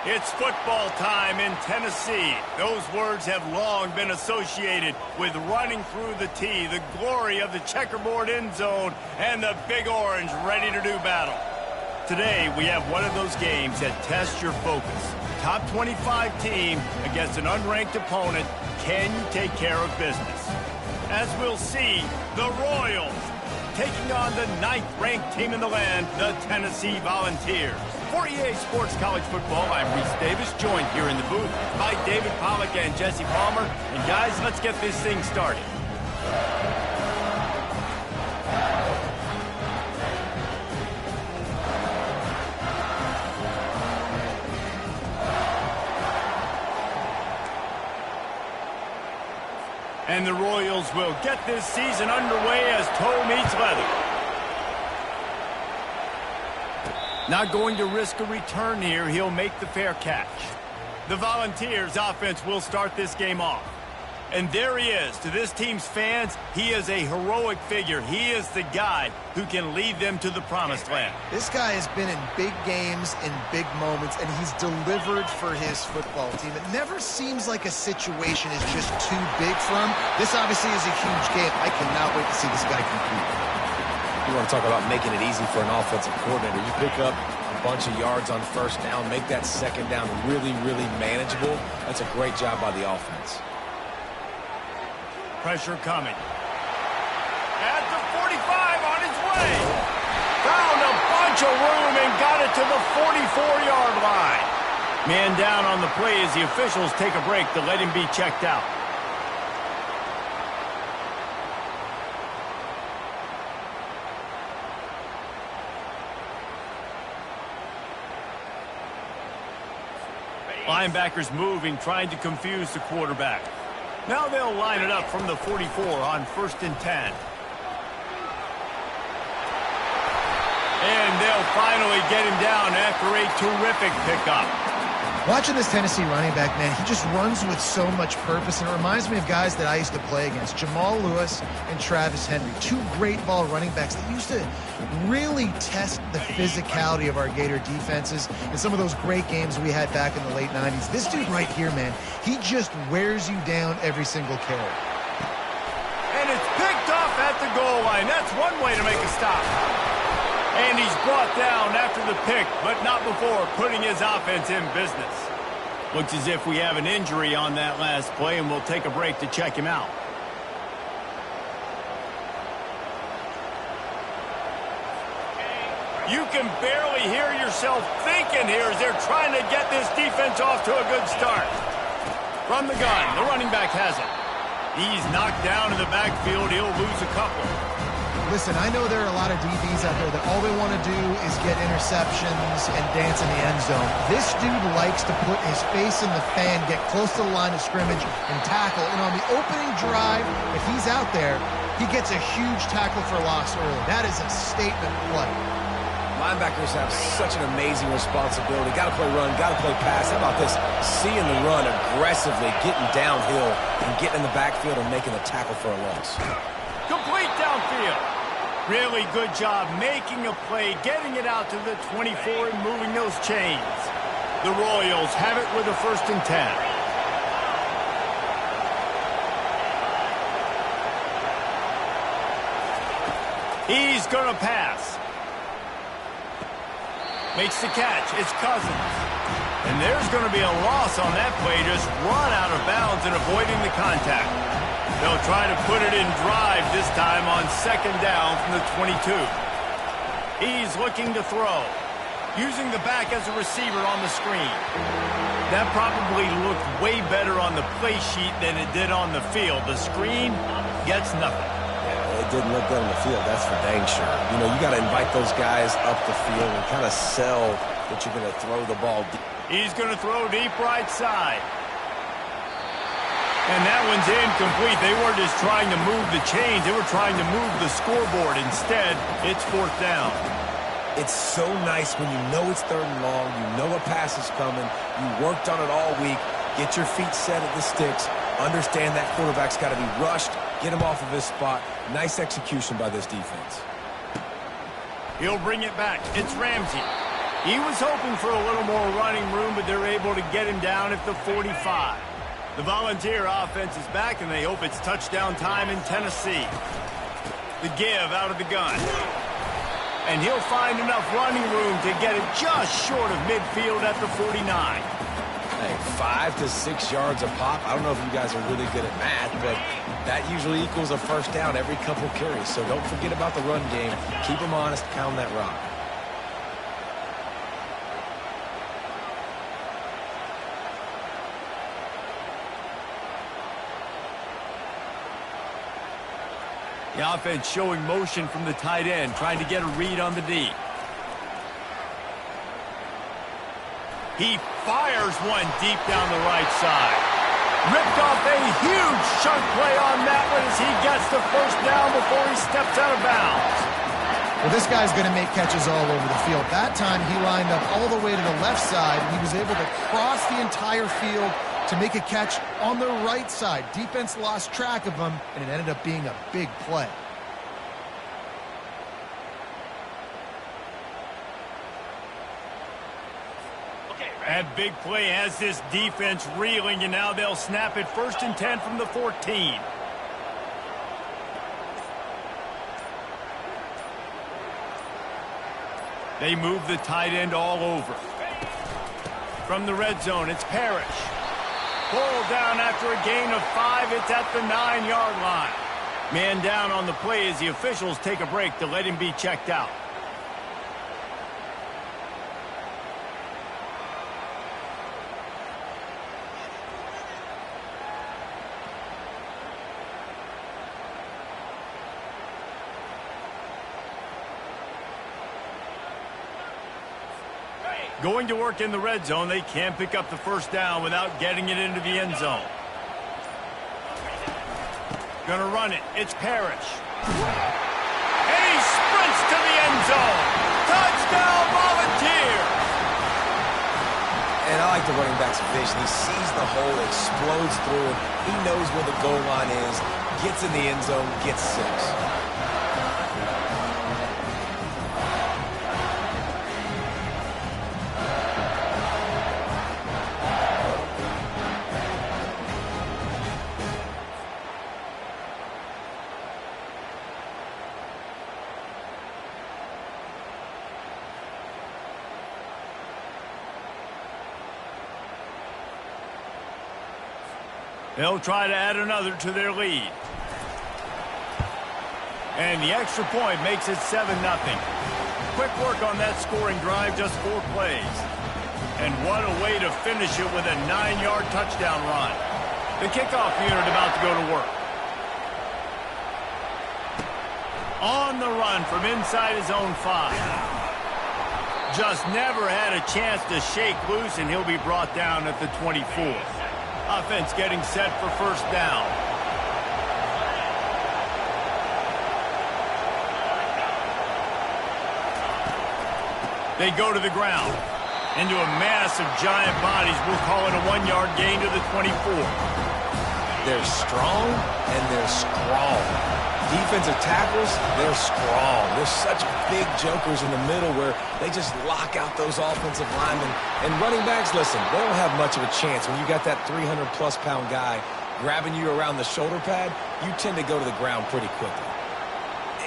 It's football time in Tennessee. Those words have long been associated with running through the tee, the glory of the checkerboard end zone, and the Big Orange ready to do battle. Today, we have one of those games that tests your focus. Top 25 team against an unranked opponent. Can you take care of business? As we'll see, the Royals taking on the 9th-ranked team in the land, the Tennessee Volunteers. For EA Sports College Football, I'm Reese Davis, joined here in the booth by David Pollack and Jesse Palmer. And guys, let's get this thing started. And the Royals will get this season underway as toe meets leather. Not going to risk a return here. He'll make the fair catch. The Volunteers offense will start this game off. And there he is. To this team's fans, he is a heroic figure. He is the guy who can lead them to the promised land. This guy has been in big games, in big moments, and he's delivered for his football team. It never seems like a situation is just too big for him. This obviously is a huge game. I cannot wait to see this guy compete. You want to talk about making it easy for an offensive coordinator. You pick up a bunch of yards on first down, make that second down really, really manageable. That's a great job by the offense. Pressure coming. At the 45 on his way. Found a bunch of room and got it to the 44-yard line. Man down on the play as the officials take a break to let him be checked out. Linebackers moving, trying to confuse the quarterback. Now they'll line it up from the 44 on 1st and 10. And they'll finally get him down after a terrific pickup. Watching this Tennessee running back, man, he just runs with so much purpose, and it reminds me of guys that I used to play against, Jamal Lewis and Travis Henry, two great ball running backs that used to really test the physicality of our Gator defenses in some of those great games we had back in the late 90s. This dude right here, man, he just wears you down every single carry. And it's picked off at the goal line. That's one way to make a stop. And he's brought down after the pick, but not before putting his offense in business. Looks as if we have an injury on that last play, and we'll take a break to check him out. You can barely hear yourself thinking here as they're trying to get this defense off to a good start. From the gun, the running back has it. He's knocked down in the backfield. He'll lose a couple. Listen, I know there are a lot of DBs out there that all they want to do is get interceptions and dance in the end zone. This dude likes to put his face in the fan, get close to the line of scrimmage, and tackle. And on the opening drive, if he's out there, he gets a huge tackle for loss early. That is a statement play. Linebackers have such an amazing responsibility. Got to play run, got to play pass. How about this? Seeing the run aggressively, getting downhill, and getting in the backfield and making the tackle for a loss. Complete downfield. Really good job making a play, getting it out to the 24 and moving those chains. The Royals have it with a 1st and 10. He's going to pass. Makes the catch. It's Cousins. And there's going to be a loss on that play. Just run out of bounds and avoiding the contact. They'll try to put it in drive this time on 2nd down from the 22. He's looking to throw. Using the back as a receiver on the screen. That probably looked way better on the play sheet than it did on the field. The screen gets nothing. Yeah, it didn't look good on the field, that's for dang sure. You know, you got to invite those guys up the field and kind of sell that you're going to throw the ball deep. He's going to throw deep right side. And that one's incomplete. They weren't just trying to move the chains. They were trying to move the scoreboard. Instead, it's 4th down. It's so nice when you know it's 3rd and long. You know a pass is coming. You worked on it all week. Get your feet set at the sticks. Understand that quarterback's got to be rushed. Get him off of his spot. Nice execution by this defense. He'll bring it back. It's Ramsey. He was hoping for a little more running room, but they're able to get him down at the 45. The Volunteer offense is back, and they hope it's touchdown time in Tennessee. The give out of the gun. And he'll find enough running room to get it just short of midfield at the 49. Hey, 5 to 6 yards a pop. I don't know if you guys are really good at math, but that usually equals a first down every couple carries. So don't forget about the run game. Keep them honest, pound that rock. The offense showing motion from the tight end, trying to get a read on the D. He fires one deep down the right side. Ripped off a huge chunk play on that one as he gets the first down before he steps out of bounds. Well, this guy's going to make catches all over the field. That time he lined up all the way to the left side, and he was able to cross the entire field to make a catch on the right side. Defense lost track of him, and it ended up being a big play. That big play has this defense reeling, and now they'll snap it 1st and 10 from the 14. They move the tight end all over. From the red zone, it's Parrish. Pulled down after a gain of 5. It's at the 9-yard line. Man down on the play as the officials take a break to let him be checked out. Going to work in the red zone, they can't pick up the first down without getting it into the end zone. Gonna run it. It's Parrish. And he sprints to the end zone. Touchdown, Volunteer! And I like the running back's vision. He sees the hole, explodes through it. He knows where the goal line is, gets in the end zone, gets 6. They'll try to add another to their lead. And the extra point makes it 7-0. Quick work on that scoring drive, just 4 plays. And what a way to finish it with a 9-yard touchdown run. The kickoff unit about to go to work. On the run from inside his own 5. Just never had a chance to shake loose, and he'll be brought down at the 24. Offense getting set for first down. They go to the ground. Into a mass of giant bodies. We'll call it a 1-yard gain to the 24. They're strong and they're strong. Defensive tackles, they're strong. They're such big jokers in the middle where they just lock out those offensive linemen. And running backs, listen, they don't have much of a chance. When you got that 300-plus pound guy grabbing you around the shoulder pad, you tend to go to the ground pretty quickly.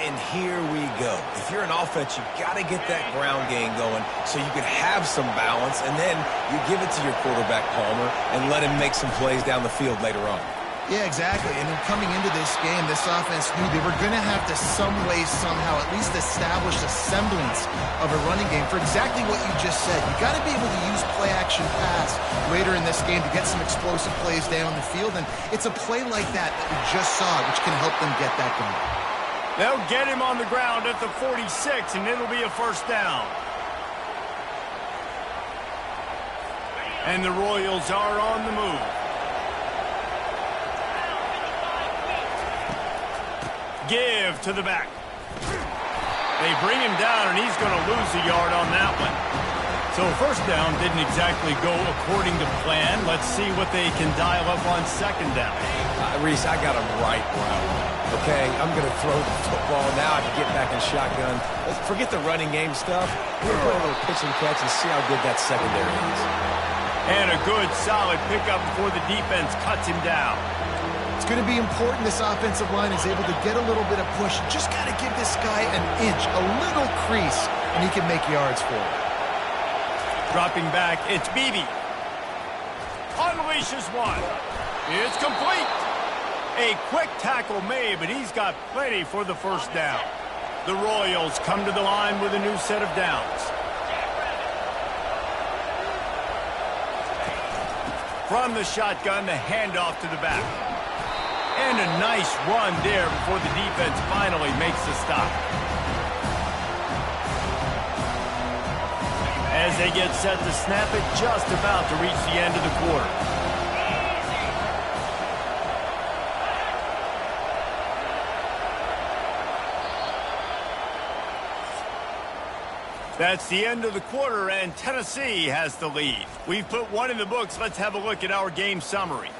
And here we go. If you're an offense, you got to get that ground game going so you can have some balance, and then you give it to your quarterback, Palmer, and let him make some plays down the field later on. Yeah, exactly. I mean, coming into this game, this offense knew they were going to have to some way, somehow, at least establish a semblance of a running game for exactly what you just said. You got to be able to use play-action pass later in this game to get some explosive plays down the field, and it's a play like that that we just saw, which can help them get that going. They'll get him on the ground at the 46, and it'll be a first down. And the Royals are on the move. Give to the back. They bring him down, and he's going to lose a yard on that one. So So first down didn't exactly go according to plan. Let's see what they can dial up on second down. Reese, I got him right where I want. Okay, I'm going to throw the football. Now I can get back in shotgun. Let's forget the running game stuff. We're going to play a little pitch and catch and see how good that secondary is. And a good, solid pickup before the defense cuts him down. It's going to be important this offensive line is able to get a little bit of push. Just got to give this guy an inch, a little crease, and he can make yards for it. Dropping back, it's Beebe. Unleashes one. It's complete. A quick tackle made, but he's got plenty for the first down. The Royals come to the line with a new set of downs. From the shotgun, the handoff to the back. And a nice run there before the defense finally makes the stop. As they get set to snap it, just about to reach the end of the quarter. That's the end of the quarter, and Tennessee has the lead. We've put one in the books. Let's have a look at our game summary.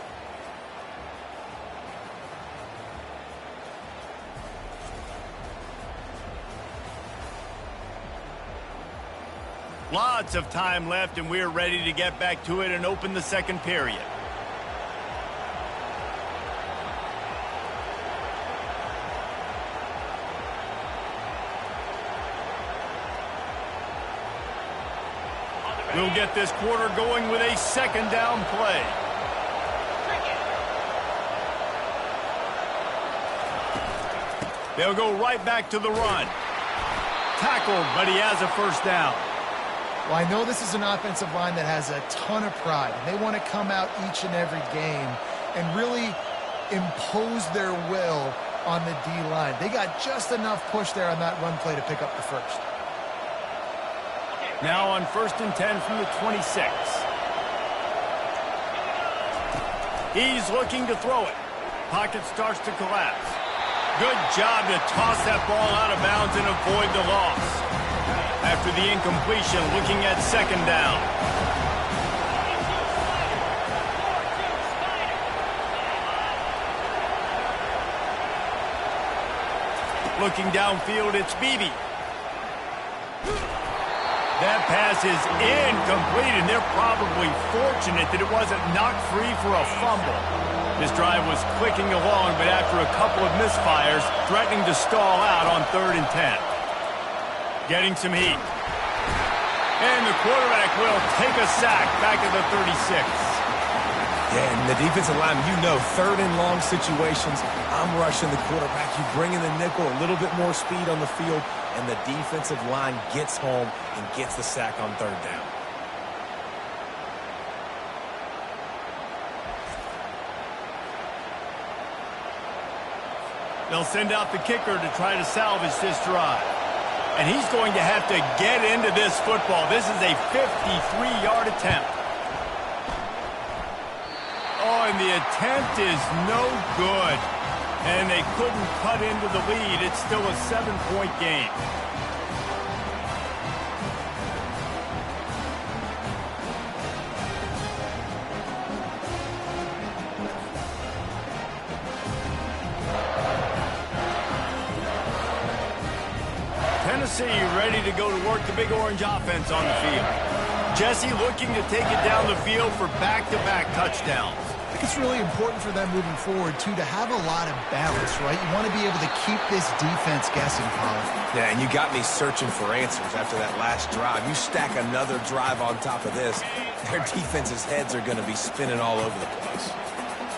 Lots of time left, and we're ready to get back to it and open the second period. We'll get this quarter going with a second down play. They'll go right back to the run. Tackled, but he has a first down. Well, I know this is an offensive line that has a ton of pride. They want to come out each and every game and really impose their will on the D-line. They got just enough push there on that run play to pick up the first. Now on 1st and 10 from the 26. He's looking to throw it. Pocket starts to collapse. Good job to toss that ball out of bounds and avoid the loss. After the incompletion, looking at second down. Looking downfield, it's Beebe. That pass is incomplete, and they're probably fortunate that it wasn't knocked free for a fumble. This drive was clicking along, but after a couple of misfires, threatening to stall out on 3rd and 10. Getting some heat. And the quarterback will take a sack back at the 36. Yeah, and the defensive lineman, you know, 3rd and long situations, I'm rushing the quarterback. You bring in the nickel, a little bit more speed on the field, and the defensive line gets home and gets the sack on 3rd down. They'll send out the kicker to try to salvage this drive. And he's going to have to get into this football. This is a 53-yard attempt. Oh, and the attempt is no good. And they couldn't cut into the lead. It's still a 7-point game. Tennessee ready to go to work the Big Orange offense on the field. Jesse looking to take it down the field for back-to-back touchdowns. I think it's really important for them moving forward, too, to have a lot of balance, right? You want to be able to keep this defense guessing, Colin. Yeah, and you got me searching for answers after that last drive. You stack another drive on top of this, their defense's heads are going to be spinning all over the place.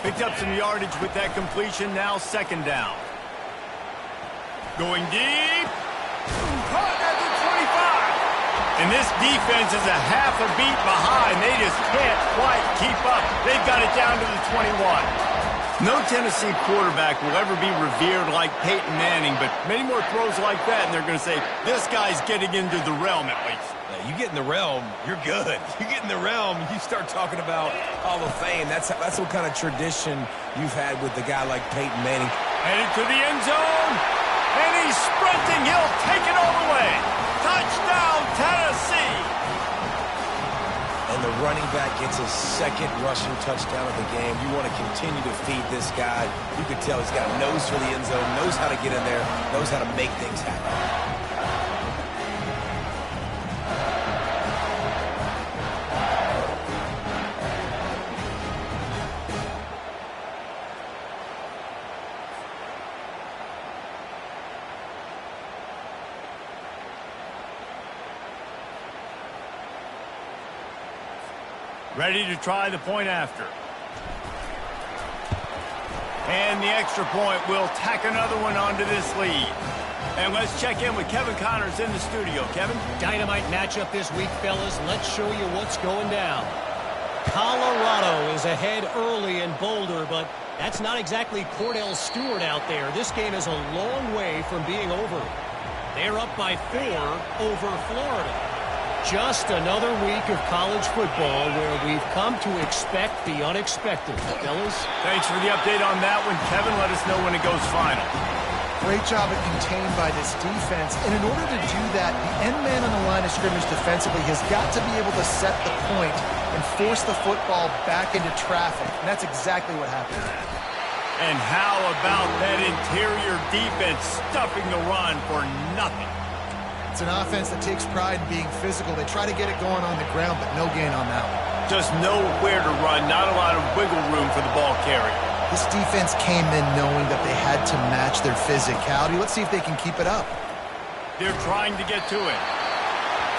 Picked up some yardage with that completion, now second down. Going deep. Caught at the 25. And this defense is a half a beat behind. They just can't quite keep up. They've got it down to the 21. No Tennessee quarterback will ever be revered like Peyton Manning, but many more throws like that, and they're going to say, this guy's getting into the realm at least. You get in the realm, you're good. You get in the realm, you start talking about Hall of Fame. That's what kind of tradition you've had with a guy like Peyton Manning. Headed to the end zone. And he's sprinting. He'll take it all the way. Touchdown, Tennessee. the running back gets his second rushing touchdown of the game, you want to continue to feed this guy. You can tell he's got a nose for the end zone, knows how to get in there, knows how to make things happen. Ready to try the point after. And the extra point will tack another one onto this lead. And let's check in with Kevin Connors in the studio. Kevin? Dynamite matchup this week, fellas. Let's show you what's going down. Colorado is ahead early in Boulder, but that's not exactly Cordell Stewart out there. This game is a long way from being over. They're up by 4 over Florida. Just another week of college football where we've come to expect the unexpected, fellas. Thanks for the update on that one, Kevin. Let us know when it goes final. Great job at contained by this defense. And in order to do that, the end man on the line of scrimmage defensively has got to be able to set the point and force the football back into traffic. And that's exactly what happened. And how about that interior defense stuffing the run for nothing? It's an offense that takes pride in being physical. They try to get it going on the ground, but no gain on that one. Just nowhere to run, not a lot of wiggle room for the ball carrier. This defense came in knowing that they had to match their physicality. Let's see if they can keep it up. They're trying to get to it.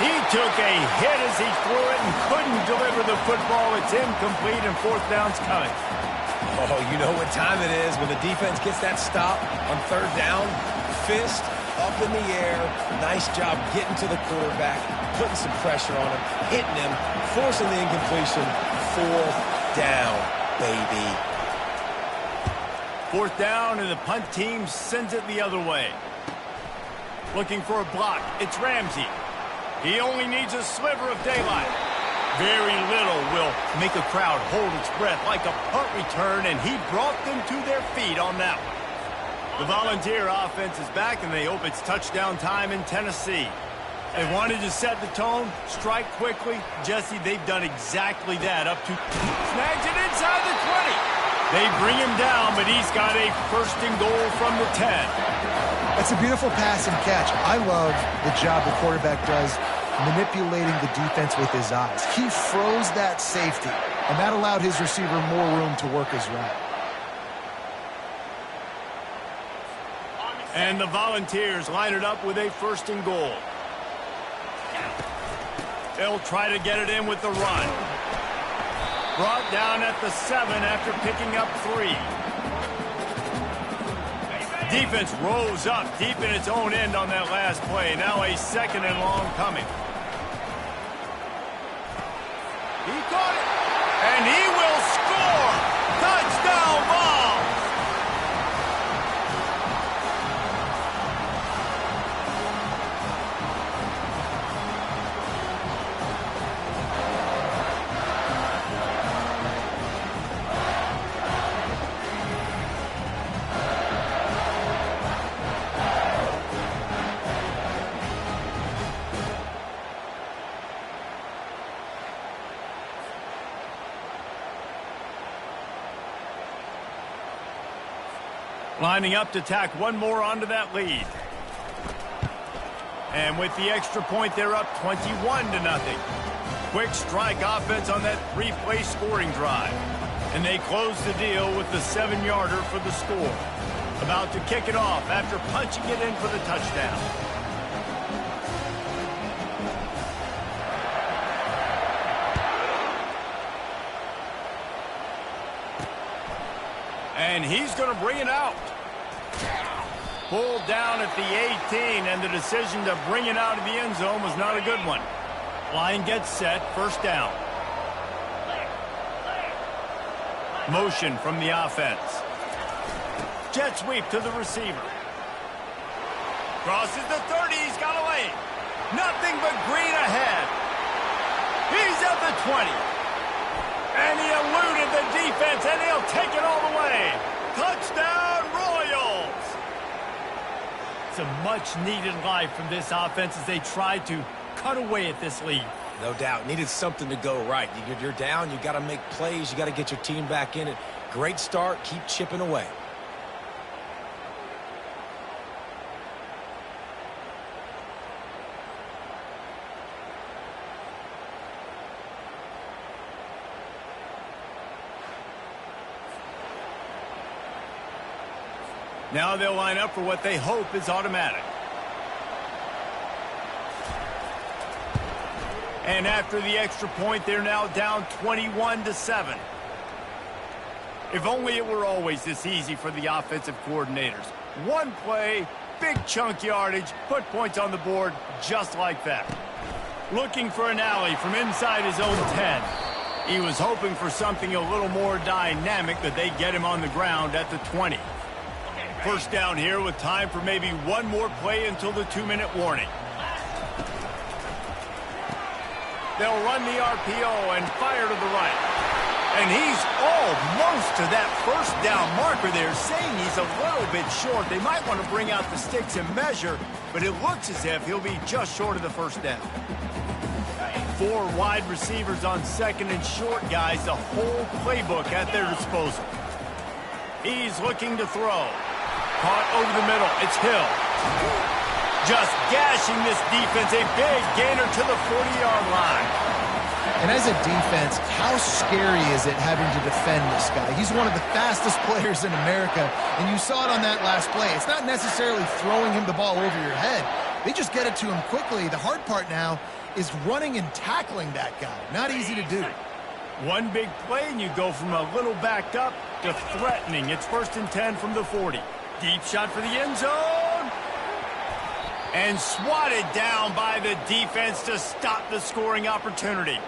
He took a hit as he threw it and couldn't deliver the football. It's incomplete and fourth down's coming. Oh, you know what time it is when the defense gets that stop on third down. Fist up in the air. Nice job getting to the quarterback, putting some pressure on him, hitting him, forcing the incompletion. Fourth down, baby. Fourth down, and the punt team sends it the other way. Looking for a block. It's Ramsey. He only needs a sliver of daylight. Very little will make a crowd hold its breath like a punt return, and he brought them to their feet on that one. The Volunteer offense is back, and they hope it's touchdown time in Tennessee. They wanted to set the tone, strike quickly. Jesse, they've done exactly that. Up to snags it inside the 20. They bring him down, but he's got a first and goal from the 10. That's a beautiful pass and catch. I love the job the quarterback does manipulating the defense with his eyes. He froze that safety, and that allowed his receiver more room to work his route. And the Volunteers line it up with a first and goal. They'll try to get it in with the run. Brought down at the 7 after picking up 3. Defense rose up deep in its own end on that last play. Now a second and long coming. He caught it, and he will score. Touchdown, Vols. Lining up to tack one more onto that lead. And with the extra point, they're up 21-0. Quick strike offense on that 3-play scoring drive. And they close the deal with the 7-yarder for the score. About to kick it off after punching it in for the touchdown. And he's going to bring it out. Pulled down at the 18, and the decision to bring it out of the end zone was not a good one. Line gets set, first down. Motion from the offense. Jet sweep to the receiver. Crosses the 30, he's got a lane. Nothing but green ahead. He's at the 20. And he eluded the defense, and he'll take it all the way. Touchdown, Royals! It's a much-needed life from this offense as they try to cut away at this lead. No doubt. Needed something to go right. You're down. You got to make plays. You got to get your team back in it. Great start. Keep chipping away. Now they'll line up for what they hope is automatic. And after the extra point, they're now down 21-7. If only it were always this easy for the offensive coordinators. One play, big chunk yardage, put points on the board just like that. Looking for an alley from inside his own 10. He was hoping for something a little more dynamic, but they get him on the ground at the 20. First down here with time for maybe one more play until the 2-minute warning. They'll run the RPO and fire to the right. And he's almost to that first down marker there, saying he's a little bit short. They might want to bring out the sticks and measure, but it looks as if he'll be just short of the first down. 4 wide receivers on second and short, guys, the whole playbook at their disposal. He's looking to throw. Caught over the middle. It's Hill. Just gashing this defense. A big gainer to the 40-yard line. And as a defense, how scary is it having to defend this guy? He's one of the fastest players in America, and you saw it on that last play. It's not necessarily throwing him the ball over your head. They just get it to him quickly. The hard part now is running and tackling that guy. Not easy to do. One big play, and you go from a little backed up to threatening. It's 1st and 10 from the 40. Deep shot for the end zone. And swatted down by the defense to stop the scoring opportunity.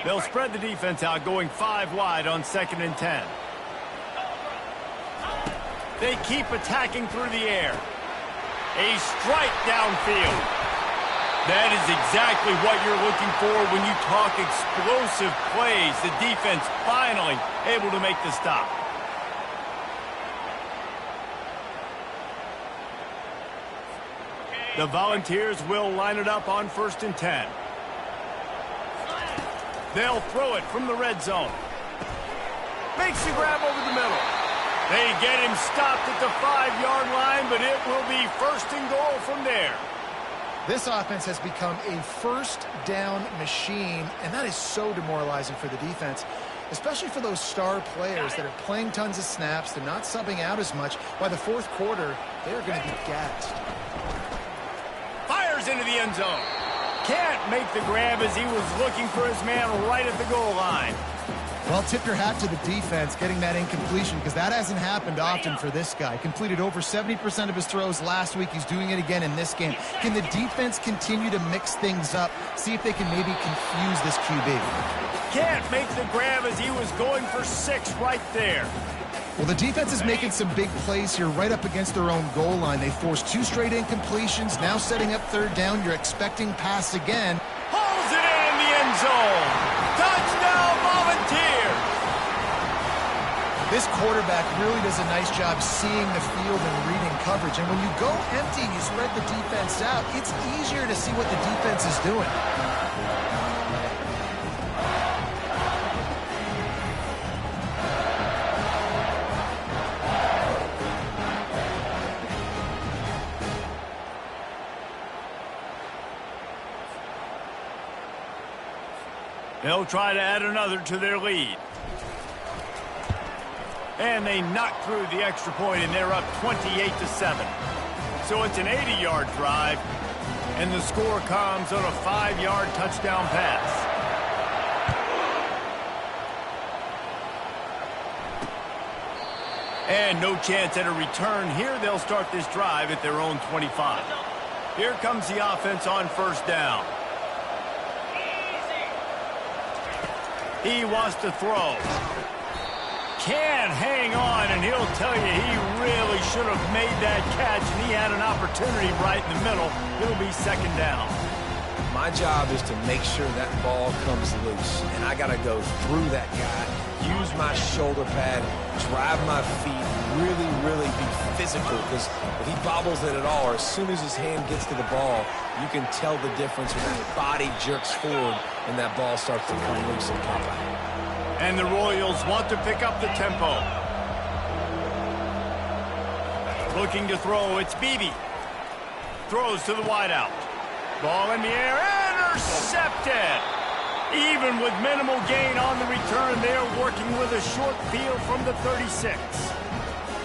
They'll spread the defense out, going 5 wide on 2nd and 10. They keep attacking through the air. A strike downfield. That is exactly what you're looking for when you talk explosive plays. The defense finally able to make the stop. The Volunteers will line it up on 1st and 10. They'll throw it from the red zone. Makes the grab over the middle. They get him stopped at the 5-yard line, but it will be 1st and goal from there. This offense has become a first down machine, and that is so demoralizing for the defense, especially for those star players that are playing tons of snaps. They're not subbing out as much. By the 4th quarter, they're going to be gassed. Fires into the end zone. Can't make the grab as he was looking for his man right at the goal line. Well, tip your hat to the defense getting that incompletion, because that hasn't happened often for this guy. Completed over 70% of his throws last week. He's doing it again in this game. Can the defense continue to mix things up, see if they can maybe confuse this QB? Can't make the grab as he was going for 6 right there. Well, the defense is making some big plays here right up against their own goal line. They forced 2 straight incompletions, now setting up 3rd down. You're expecting pass again. Hauls it in the end zone. Touchdown, Volunteers. This quarterback really does a nice job seeing the field and reading coverage. And when you go empty and you spread the defense out, it's easier to see what the defense is doing. They'll try to add another to their lead. And they knock through the extra point, and they're up 28-7. So it's an 80-yard drive, and the score comes on a 5-yard touchdown pass. And no chance at a return here. They'll start this drive at their own 25. Here comes the offense on 1st down. He wants to throw. Can hang on, and he'll tell you he really should have made that catch, and he had an opportunity right in the middle. It'll be 2nd down. My job is to make sure that ball comes loose, and I got to go through that guy, use my shoulder pad, drive my feet, really be physical, because if he bobbles it at all, or as soon as his hand gets to the ball, you can tell the difference when his body jerks forward and that ball starts to come loose and pop out. And the Royals want to pick up the tempo. Looking to throw, it's Beebe. Throws to the wideout. Ball in the air, intercepted! Even with minimal gain on the return, they're working with a short field from the 36.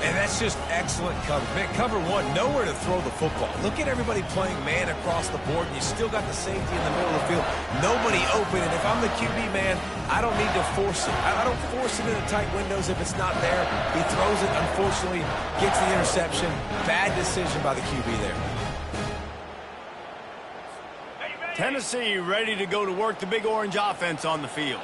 And that's just excellent coverage. Man, cover one, nowhere to throw the football. Look at everybody playing man across the board, and you still got the safety in the middle of the field. Nobody open, and if I'm the QB, man, I don't need to force it. I don't force it into tight windows if it's not there. He throws it, unfortunately, gets the interception. Bad decision by the QB there. Tennessee ready to go to work the Big Orange offense on the field.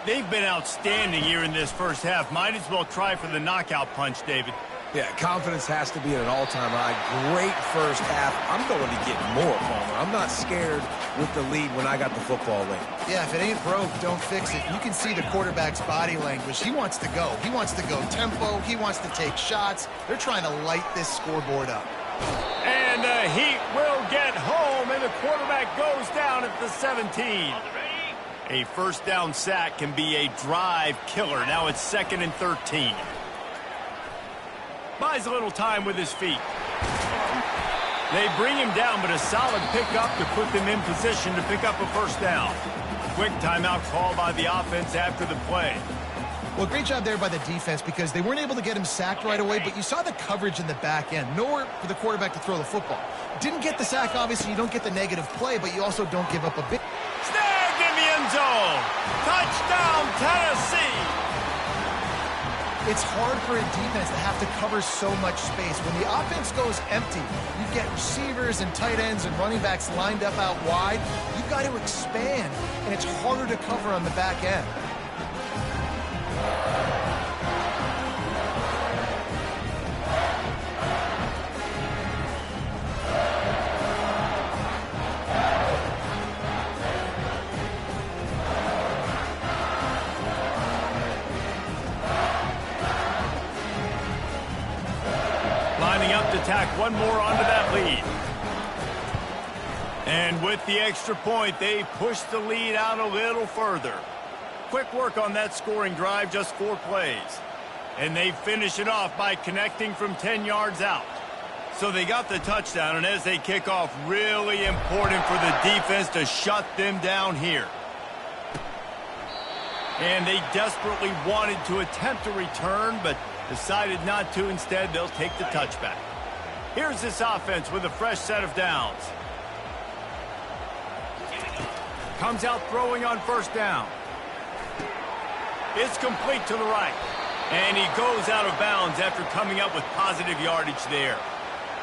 They've been outstanding here in this first half. Might as well try for the knockout punch, David. Yeah, confidence has to be at an all-time high. Great first half. I'm going to get more, Palmer. I'm not scared with the lead when I got the football late. Yeah, if it ain't broke, don't fix it. You can see the quarterback's body language. He wants to go. He wants to go tempo. He wants to take shots. They're trying to light this scoreboard up. And the Heat will get home, and the quarterback goes down at the 17. A first down sack can be a drive killer. Now it's 2nd and 13. Buys a little time with his feet. They bring him down, but a solid pickup to put them in position to pick up a first down. Quick timeout call by the offense after the play. Well, great job there by the defense because they weren't able to get him sacked right away, but you saw the coverage in the back end. Nowhere for the quarterback to throw the football. Didn't get the sack, obviously. You don't get the negative play, but you also don't give up a big... Snagged in the end zone. Touchdown, Tennessee. It's hard for a defense to have to cover so much space. When the offense goes empty, you get receivers and tight ends and running backs lined up out wide. You've got to expand, and it's harder to cover on the back end. Lining up to tack one more onto that lead. And with the extra point, they push the lead out a little further. Quick work on that scoring drive, just 4 plays. And they finish it off by connecting from 10 yards out. So they got the touchdown, and as they kick off, really important for the defense to shut them down here. And they desperately wanted to attempt a return, but decided not to. Instead, they'll take the touchback. Here's this offense with a fresh set of downs. Comes out throwing on first down. It's complete to the right. And he goes out of bounds after coming up with positive yardage there.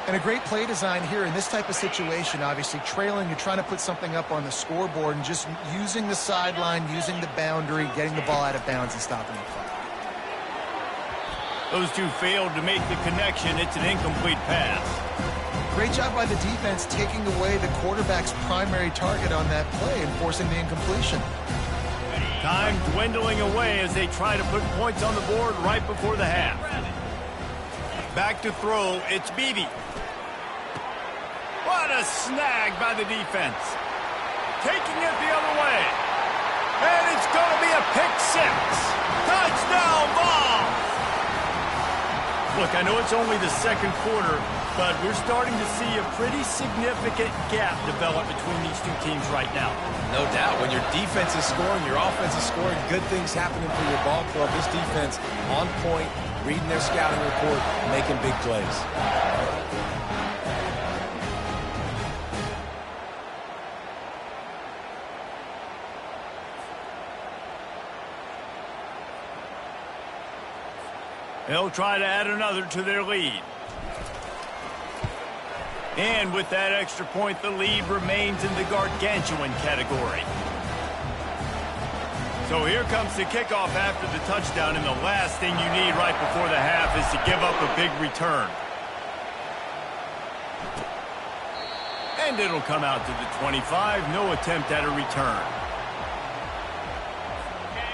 And a great play design here in this type of situation. Obviously, trailing, you're trying to put something up on the scoreboard and just using the sideline, using the boundary, getting the ball out of bounds and stopping the clock. Those two failed to make the connection. It's an incomplete pass. Great job by the defense taking away the quarterback's primary target on that play and forcing the incompletion. Time dwindling away as they try to put points on the board right before the half. Back to throw, it's Beebe. What a snag by the defense. Taking it the other way. And it's going to be a pick 6. Touchdown ball. Look, I know it's only the second quarter, but we're starting to see a pretty significant gap develop between these two teams right now. No doubt. When your defense is scoring, your offense is scoring, good things happening for your ball club. This defense on point, reading their scouting report, making big plays. They'll try to add another to their lead. And with that extra point, the lead remains in the gargantuan category. So here comes the kickoff after the touchdown, and the last thing you need right before the half is to give up a big return. And And it'll come out to the 25. No attempt at a return.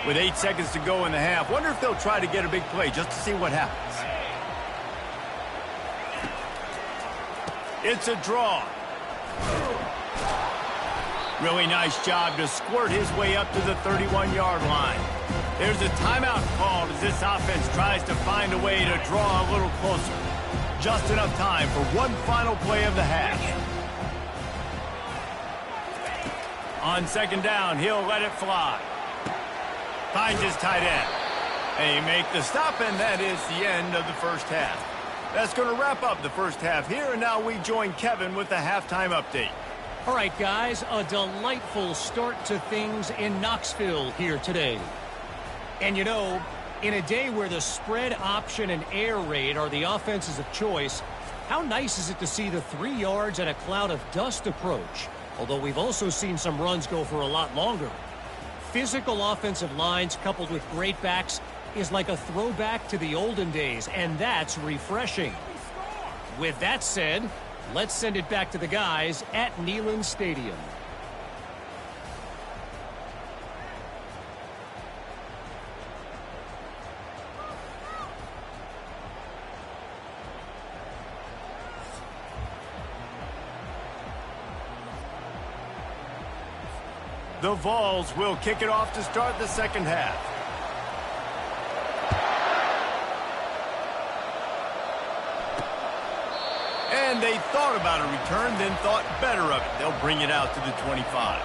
With 8 seconds to go in the half, wonder if they'll try to get a big play just to see what happens. It's a draw. Really nice job to squirt his way up to the 31-yard line. There's a timeout called as this offense tries to find a way to draw a little closer. Just enough time for one final play of the half. On second down, he'll let it fly. Finds his tight end. They make the stop, and that is the end of the first half. That's going to wrap up the first half here, and now we join Kevin with the halftime update. All right, guys, a delightful start to things in Knoxville here today. And you know, in a day where the spread option and air raid are the offenses of choice, how nice is it to see the 3 yards and a cloud of dust approach? Although we've also seen some runs go for a lot longer. Physical offensive lines coupled with great backs is like a throwback to the olden days, and that's refreshing. With that said, let's send it back to the guys at Neyland Stadium. The Vols will kick it off to start the second half. And they thought about a return, then thought better of it. They'll bring it out to the 25.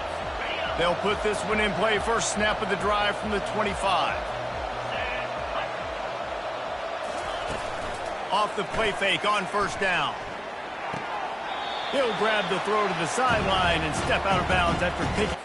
They'll put this one in play first snap of the drive from the 25. Off the play fake on first down. He'll grab the throw to the sideline and step out of bounds after picking.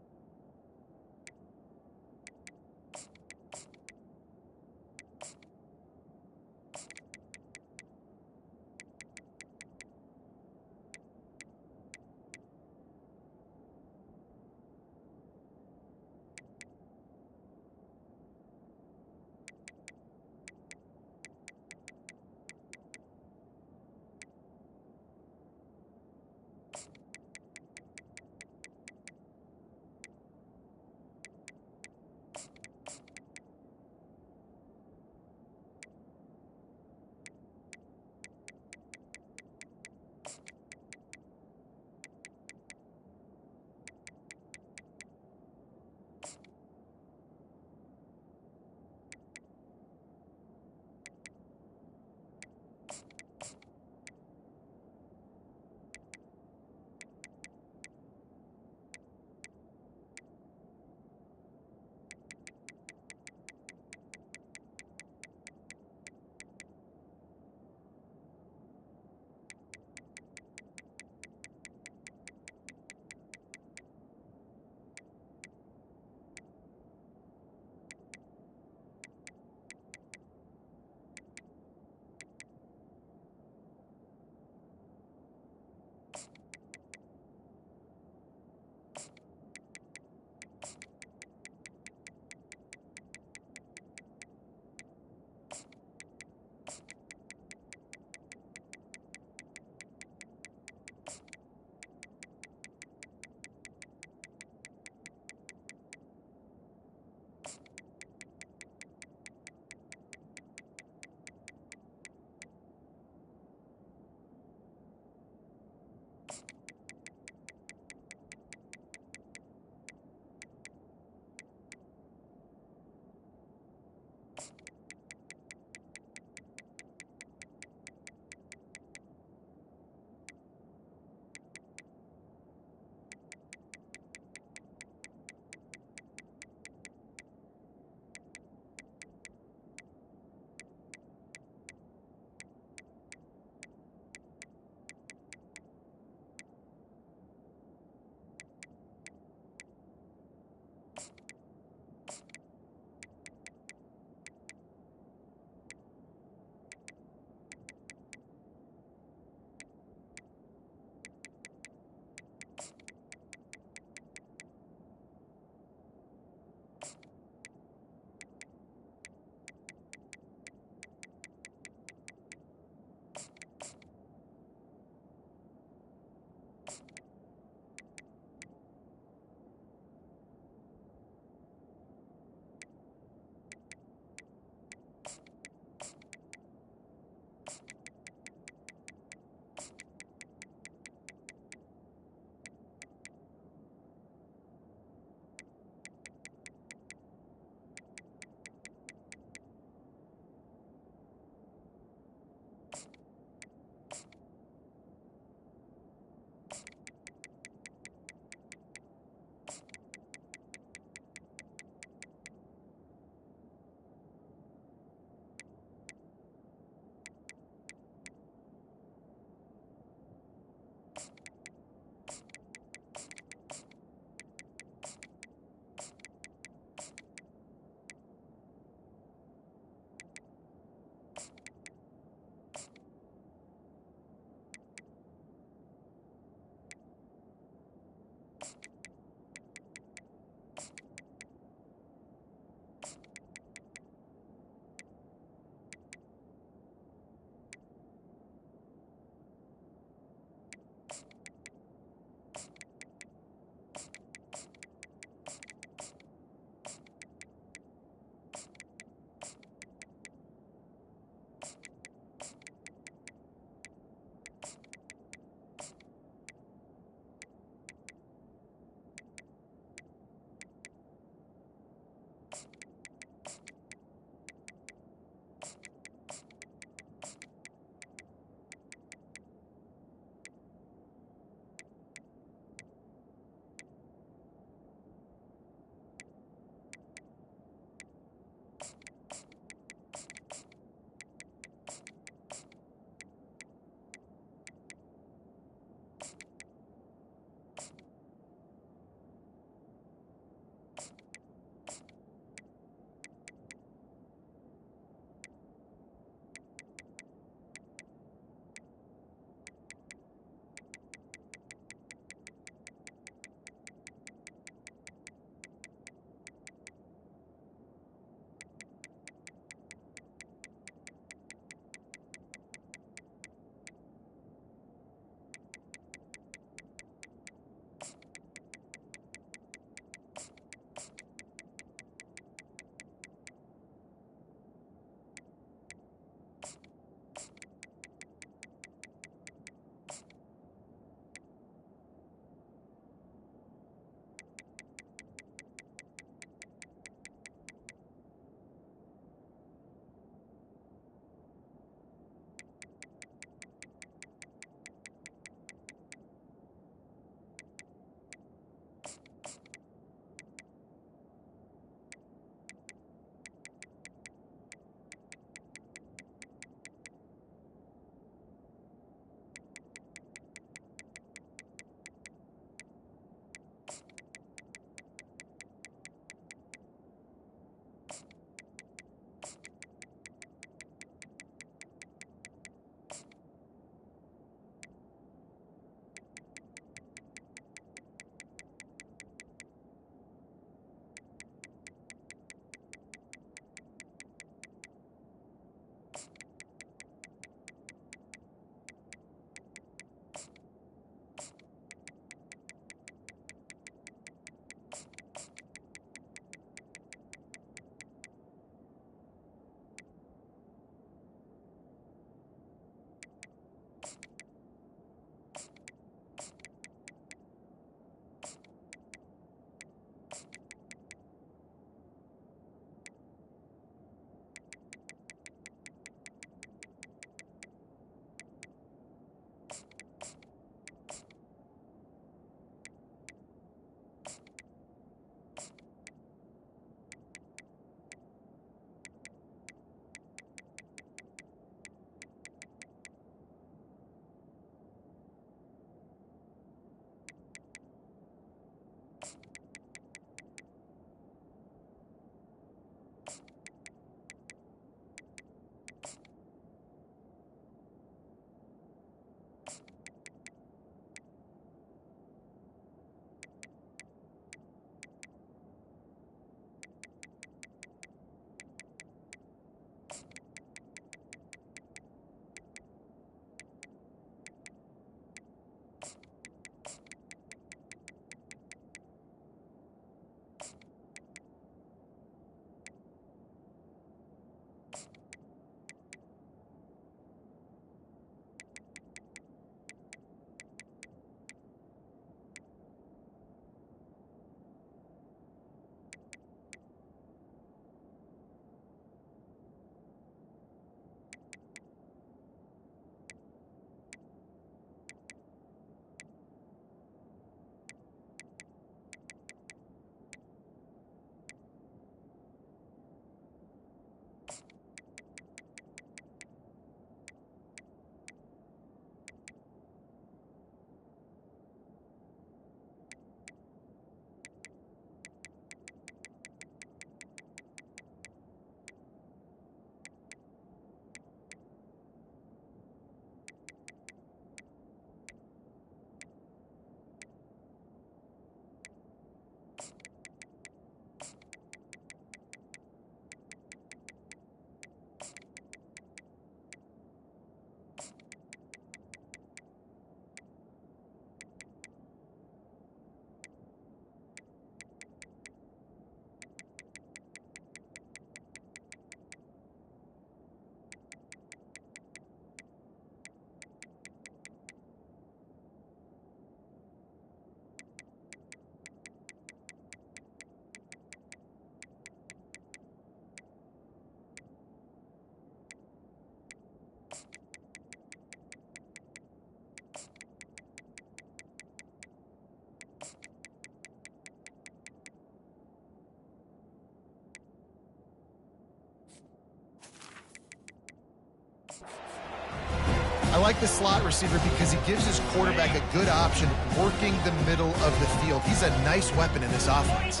I like the slot receiver because he gives his quarterback a good option working the middle of the field. He's a nice weapon in this offense.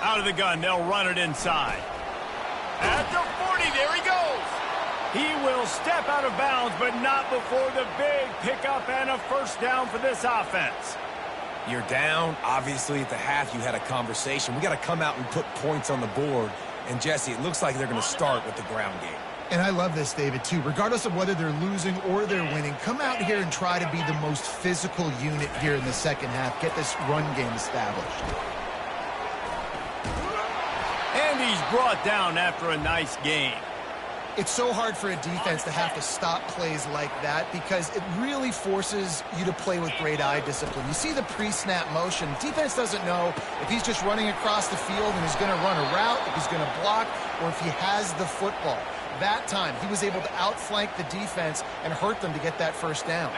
Out of the gun, they'll run it inside. At the 40, there he goes. He will step out of bounds, but not before the big pickup and a first down for this offense. You're down. Obviously, at the half, you had a conversation. We got to come out and put points on the board. And, Jesse, it looks like they're going to start with the ground game. And I love this, David, too. Regardless of whether they're losing or they're winning, come out here and try to be the most physical unit here in the second half. Get this run game established. And he's brought down after a nice game. It's so hard for a defense to have to stop plays like that because it really forces you to play with great eye discipline. You see the pre-snap motion. Defense doesn't know if he's just running across the field and he's going to run a route, if he's going to block, or if he has the football. That time, he was able to outflank the defense and hurt them to get that first down.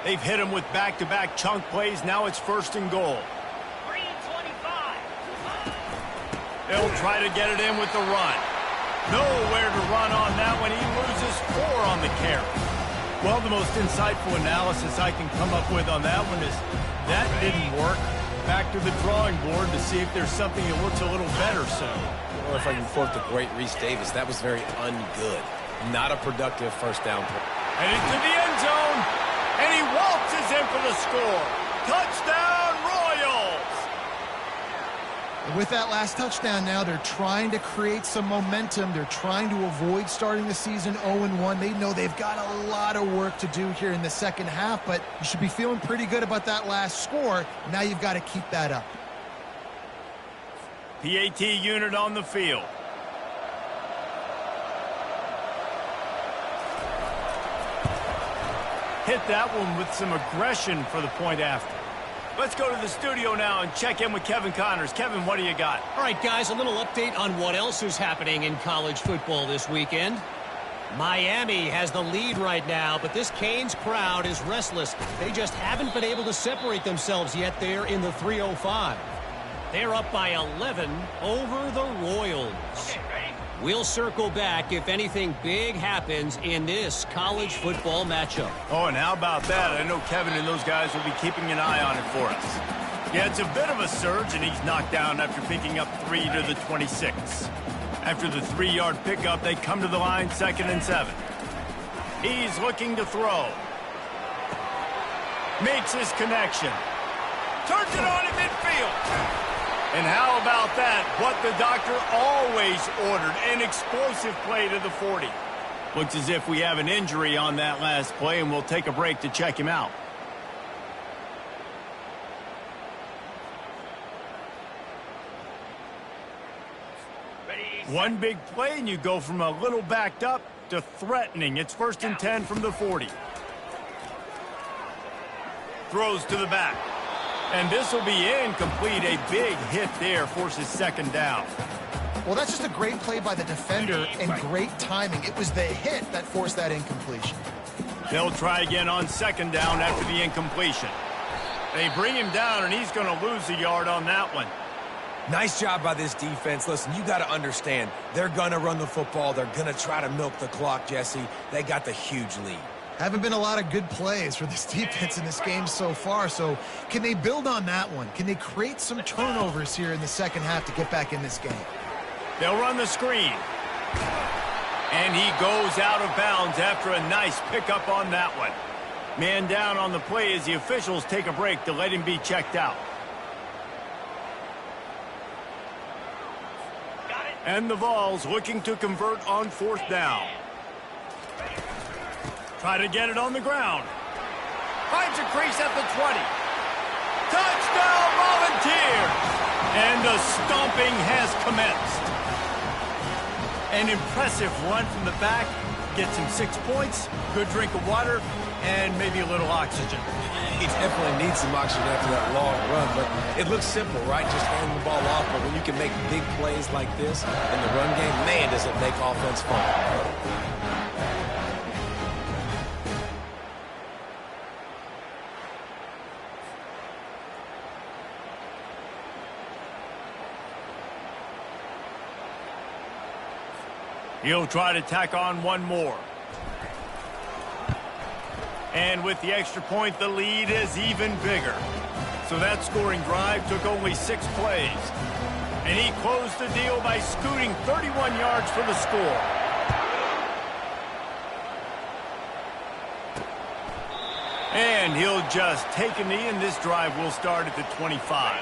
They've hit him with back-to-back chunk plays. Now it's first and goal. They'll try to get it in with the run. Nowhere to run on that one. He loses 4 on the carry. Well, the most insightful analysis I can come up with on that one is that didn't work. Back to the drawing board to see if there's something that works a little better soon. Or if I can quote the great Reese Davis, that was very ungood. Not a productive first down play. And into the end zone. And he waltzes in for the score. Touchdown, Royals! And with that last touchdown now, they're trying to create some momentum. They're trying to avoid starting the season 0-1. They know they've got a lot of work to do here in the second half, but you should be feeling pretty good about that last score. Now you've got to keep that up. PAT unit on the field. Hit that one with some aggression for the point after. Let's go to the studio now and check in with Kevin Connors. Kevin, what do you got? All right, guys, a little update on what else is happening in college football this weekend. Miami has the lead right now, but this Canes crowd is restless. They just haven't been able to separate themselves yet there in the 305. They're up by 11 over the Royals. Okay, ready? We'll circle back if anything big happens in this college football matchup. Oh, and how about that? I know Kevin and those guys will be keeping an eye on it for us. Yeah, it's a bit of a surge, and he's knocked down after picking up 3 to the 26. After the 3-yard pickup, they come to the line 2nd and 7. He's looking to throw. Makes his connection. Turns it on in midfield. And how about that? What the doctor always ordered, an explosive play to the 40. Looks as if we have an injury on that last play, and we'll take a break to check him out. One big play, and you go from a little backed up to threatening. It's 1st and 10 from the 40. Throws to the back. And this will be incomplete. A big hit there forces 2nd down. Well, that's just a great play by the defender and great timing. It was the hit that forced that incompletion. They'll try again on 2nd down after the incompletion. They bring him down, and he's going to lose a yard on that one. Nice job by this defense. Listen, you got to understand, they're going to run the football. They're going to try to milk the clock, Jesse. They got the huge lead. Haven't been a lot of good plays for this defense in this game so far, so can they build on that one? Can they create some turnovers here in the second half to get back in this game? They'll run the screen. And he goes out of bounds after a nice pickup on that one. Man down on the play as the officials take a break to let him be checked out. And the Vols looking to convert on 4th down. Try to get it on the ground. Finds a crease at the 20. Touchdown, Volunteers! And the stomping has commenced. An impressive run from the back. Gets him 6 points, good drink of water, and maybe a little oxygen. He definitely needs some oxygen after that long run, but it looks simple, right? Just hand the ball off, but when you can make big plays like this in the run game, man, does it make offense fun. He'll try to tack on one more. And with the extra point, the lead is even bigger. So that scoring drive took only 6 plays. And he closed the deal by scooting 31 yards for the score. And he'll just take a knee, and this drive will start at the 25.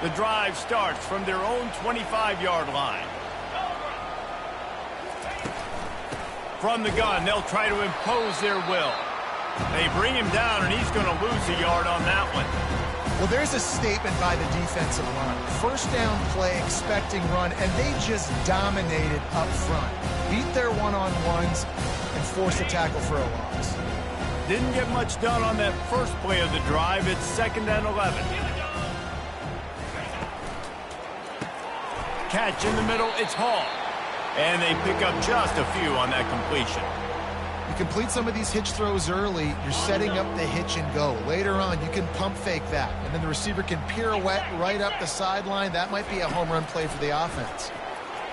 The drive starts from their own 25-yard line. From the gun, they'll try to impose their will. They bring him down, and he's going to lose a yard on that one. Well, there's a statement by the defensive line. 1st down play, expecting run, and they just dominated up front. Beat their one-on-ones and forced a tackle for a loss. Didn't get much done on that first play of the drive. It's 2nd and 11. Catch in the middle, it's Hall. And they pick up just a few on that completion. You complete some of these hitch throws early, you're setting up the hitch and go. Later on, you can pump fake that, and then the receiver can pirouette right up the sideline. That might be a home run play for the offense.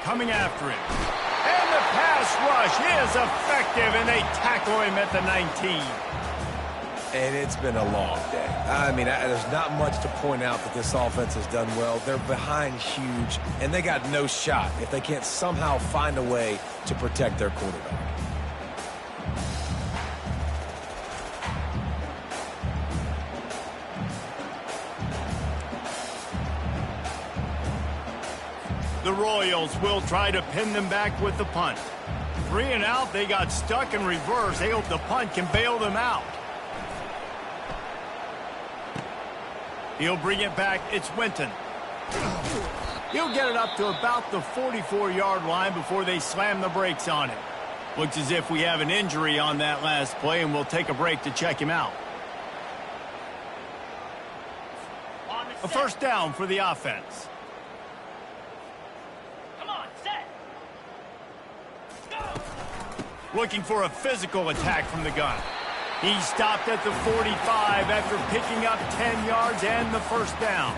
Coming after him. And the pass rush is effective, and they tackle him at the 19. And it's been a long day. I mean, there's not much to point out that this offense has done well. They're behind huge, and they got no shot if they can't somehow find a way to protect their quarterback. The Royals will try to pin them back with the punt. 3 and out, they got stuck in reverse. They hope the punt can bail them out. He'll bring it back. It's Winton. He'll get it up to about the 44-yard line before they slam the brakes on him. Looks as if we have an injury on that last play, and we'll take a break to check him out. A 1st down for the offense. Come on, set. Go. Looking for a physical attack from the gun. He stopped at the 45 after picking up 10 yards and the 1st down.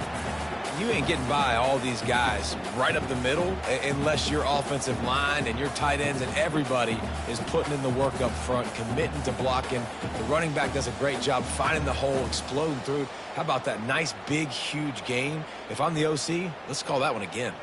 You ain't getting by all these guys right up the middle unless your offensive line and your tight ends and everybody is putting in the work up front, committing to blocking. The running back does a great job finding the hole, exploding through. How about that nice, big, huge gain? If I'm the OC, let's call that one again.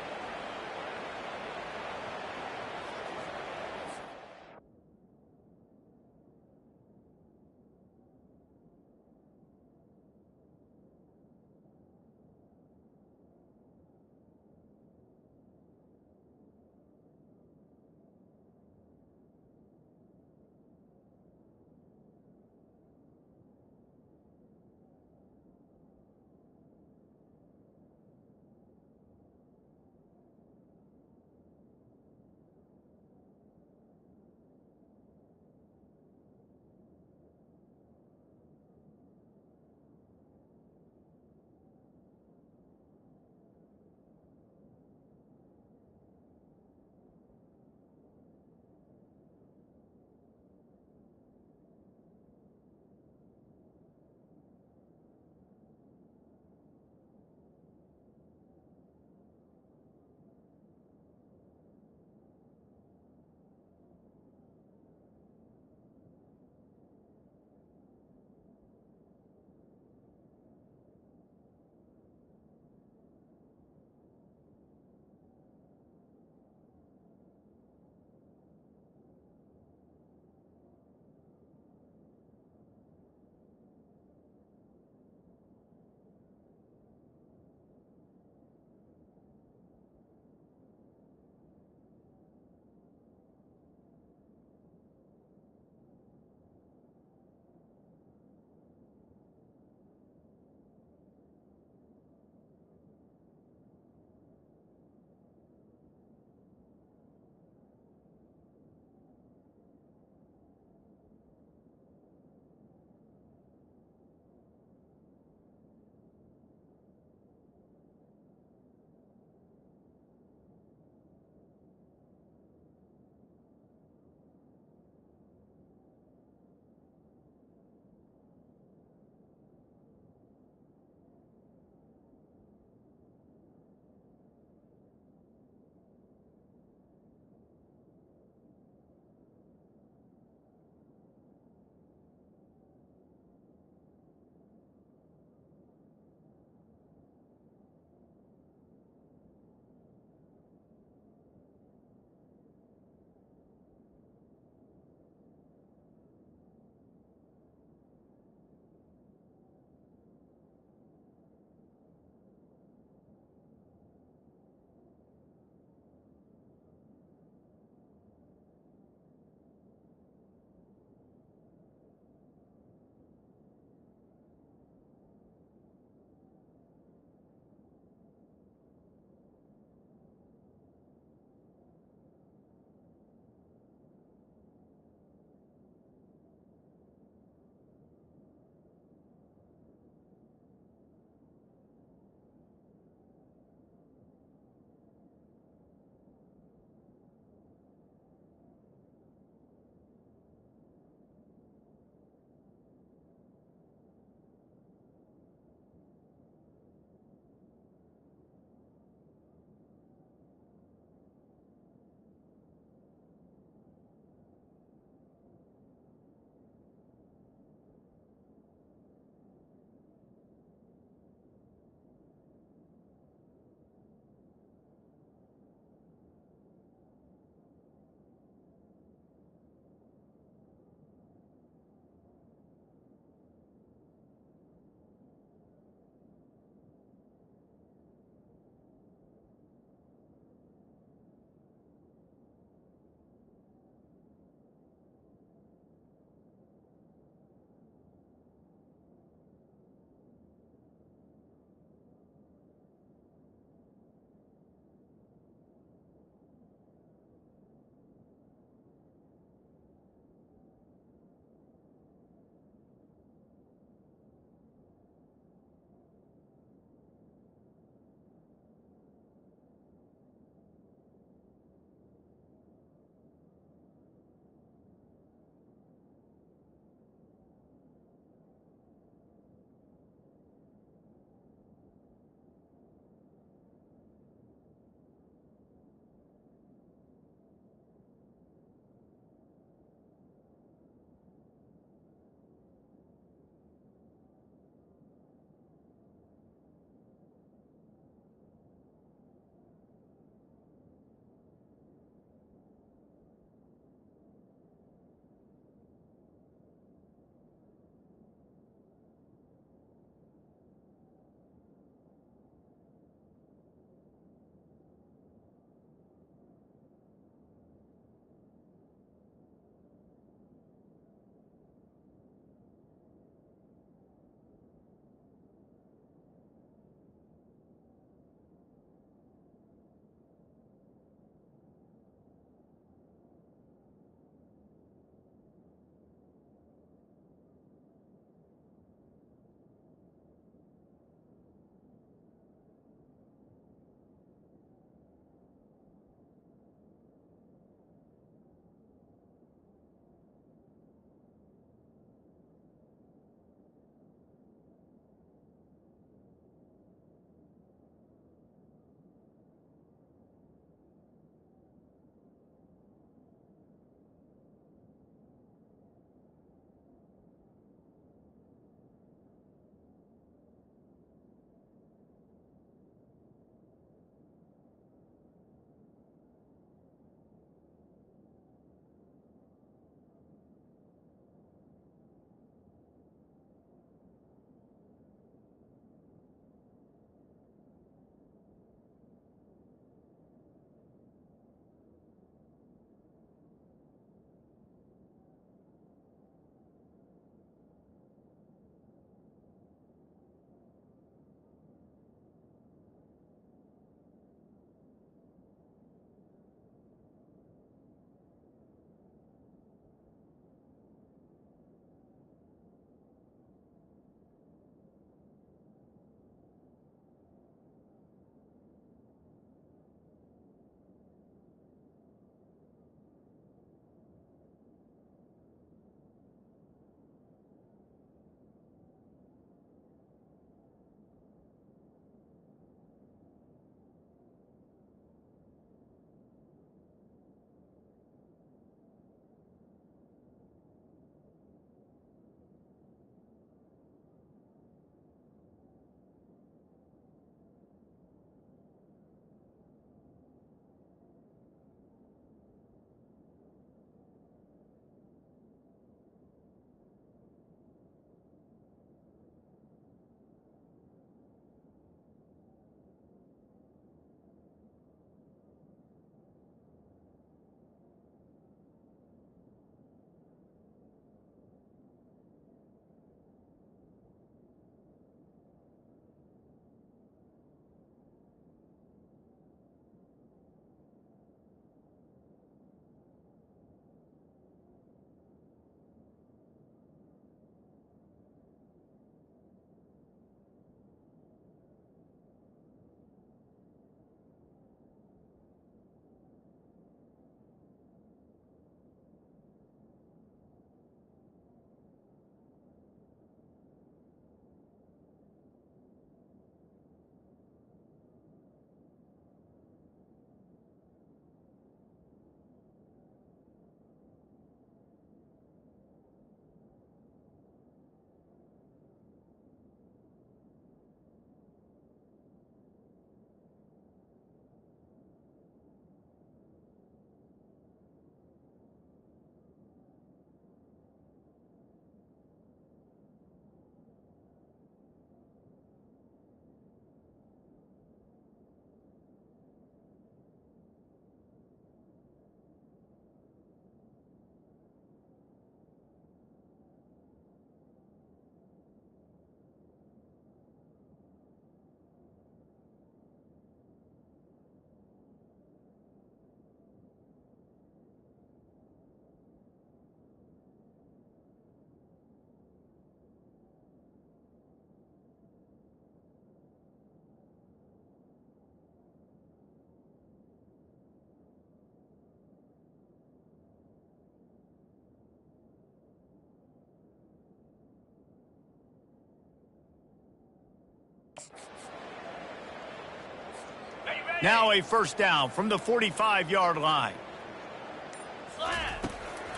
Now a first down from the 45-yard line.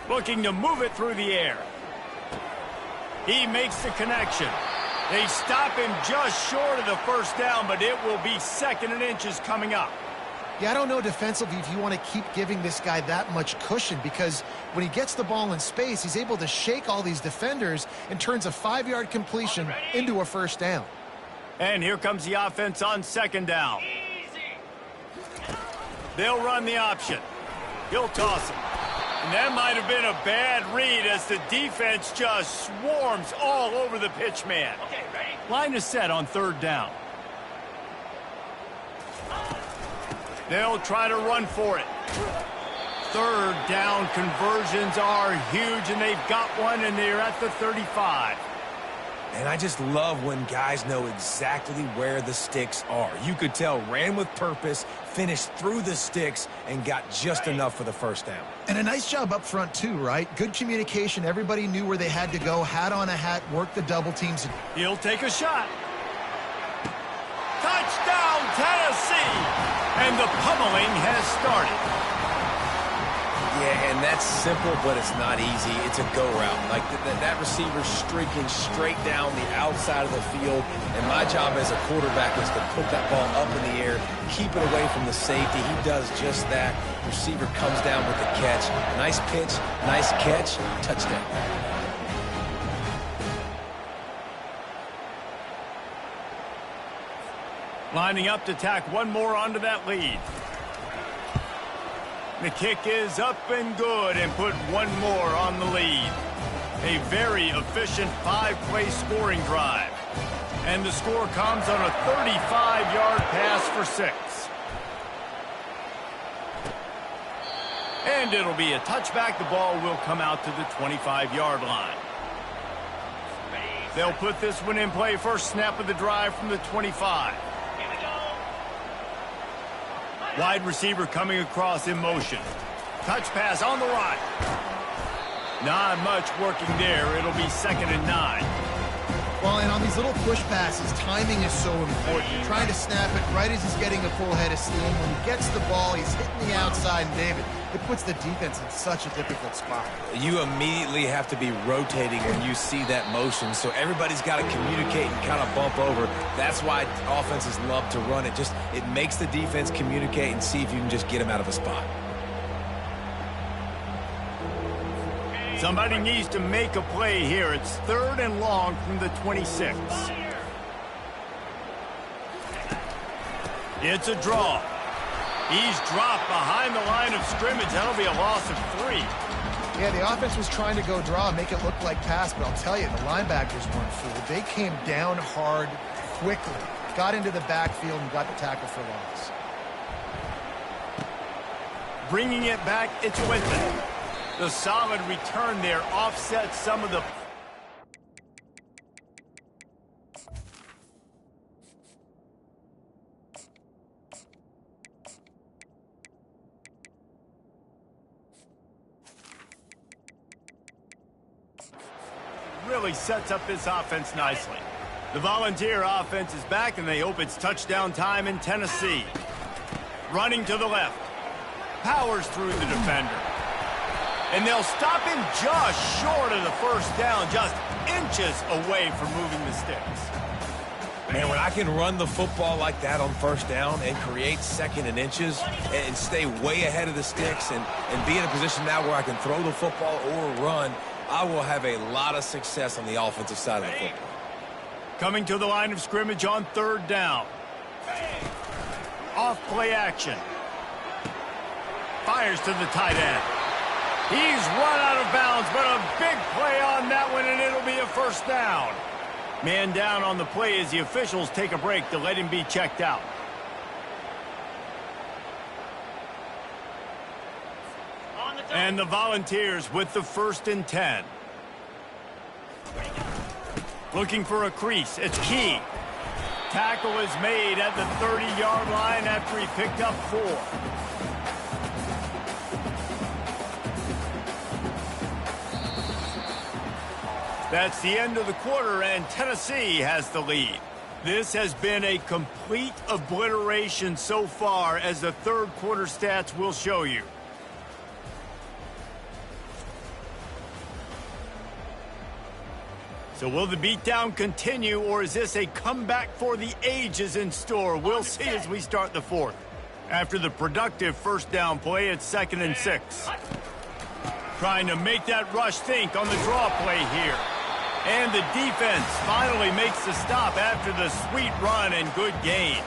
Looking to move it through the air. He makes the connection. They stop him just short of the first down, but it will be 2nd and inches coming up. Yeah, I don't know defensively if you want to keep giving this guy that much cushion, because when he gets the ball in space, he's able to shake all these defenders and turns a 5-yard completion into a first down. And here comes the offense on 2nd down. They'll run the option. He'll toss him. And that might have been a bad read as the defense just swarms all over the pitch man. Line is set on 3rd down. They'll try to run for it. 3rd down conversions are huge, and they've got one, and they're at the 35. And I just love when guys know exactly where the sticks are. You could tell, ran with purpose, finished through the sticks, and got just enough for the first down. And a nice job up front too, right? Good communication. Everybody knew where they had to go. Hat on a hat, work the double teams. He'll take a shot. Touchdown, Tennessee! And the pummeling has started. Yeah, and that's simple, but it's not easy. It's a go route. Like that receiver streaking straight down the outside of the field, and my job as a quarterback is to put that ball up in the air, keep it away from the safety. He does just that. Receiver comes down with the catch. Nice pitch, nice catch, touchdown. Lining up to tack one more onto that lead. The kick is up and good, and put one more on the lead. A very efficient 5-play scoring drive. And the score comes on a 35-yard pass for 6. And it'll be a touchback. The ball will come out to the 25-yard line. They'll put this one in play. First snap of the drive from the 25. Wide receiver coming across in motion. Touch pass on the right. Not much working there. It'll be 2nd and 9. Well, and on these little push passes, timing is so important. You're trying to snap it right as he's getting a full head of steam. When he gets the ball, he's hitting the outside, and David, it puts the defense in such a difficult spot. You immediately have to be rotating when you see that motion, so everybody's got to communicate and kind of bump over. That's why offenses love to run it. It makes the defense communicate and see if you can just get them out of a spot. Somebody needs to make a play here. It's 3rd and long from the 26. It's a draw. He's dropped behind the line of scrimmage. That'll be a loss of 3. Yeah, the offense was trying to go draw, make it look like pass, but I'll tell you, the linebackers weren't fooled. They came down hard quickly, got into the backfield, and got the tackle for loss. Bringing it back, it's Winton. The solid return there offsets some of the... really sets up this offense nicely. The Volunteer offense is back, and they hope it's touchdown time in Tennessee. Running to the left. Powers through the defender. And they'll stop him just short of the first down, just inches away from moving the sticks. Man, when I can run the football like that on first down and create 2nd and inches and stay way ahead of the sticks and be in a position now where I can throw the football or run, I will have a lot of success on the offensive side of the football. Coming to the line of scrimmage on 3rd down. Off play action. Fires to the tight end. He's run out of bounds, but a big play on that one, and it'll be a first down. Man down on the play as the officials take a break to let him be checked out. And the Volunteers with the 1st and 10. Looking for a crease. It's Key. Tackle is made at the 30-yard line after he picked up 4. That's the end of the quarter, and Tennessee has the lead. This has been a complete obliteration so far, as the third quarter stats will show you. So will the beatdown continue, or is this a comeback for the ages in store? We'll see as we start the fourth. After the productive first down play, it's 2nd and 6. Trying to make that rush think on the draw play here. And the defense finally makes the stop after the sweet run and good gain.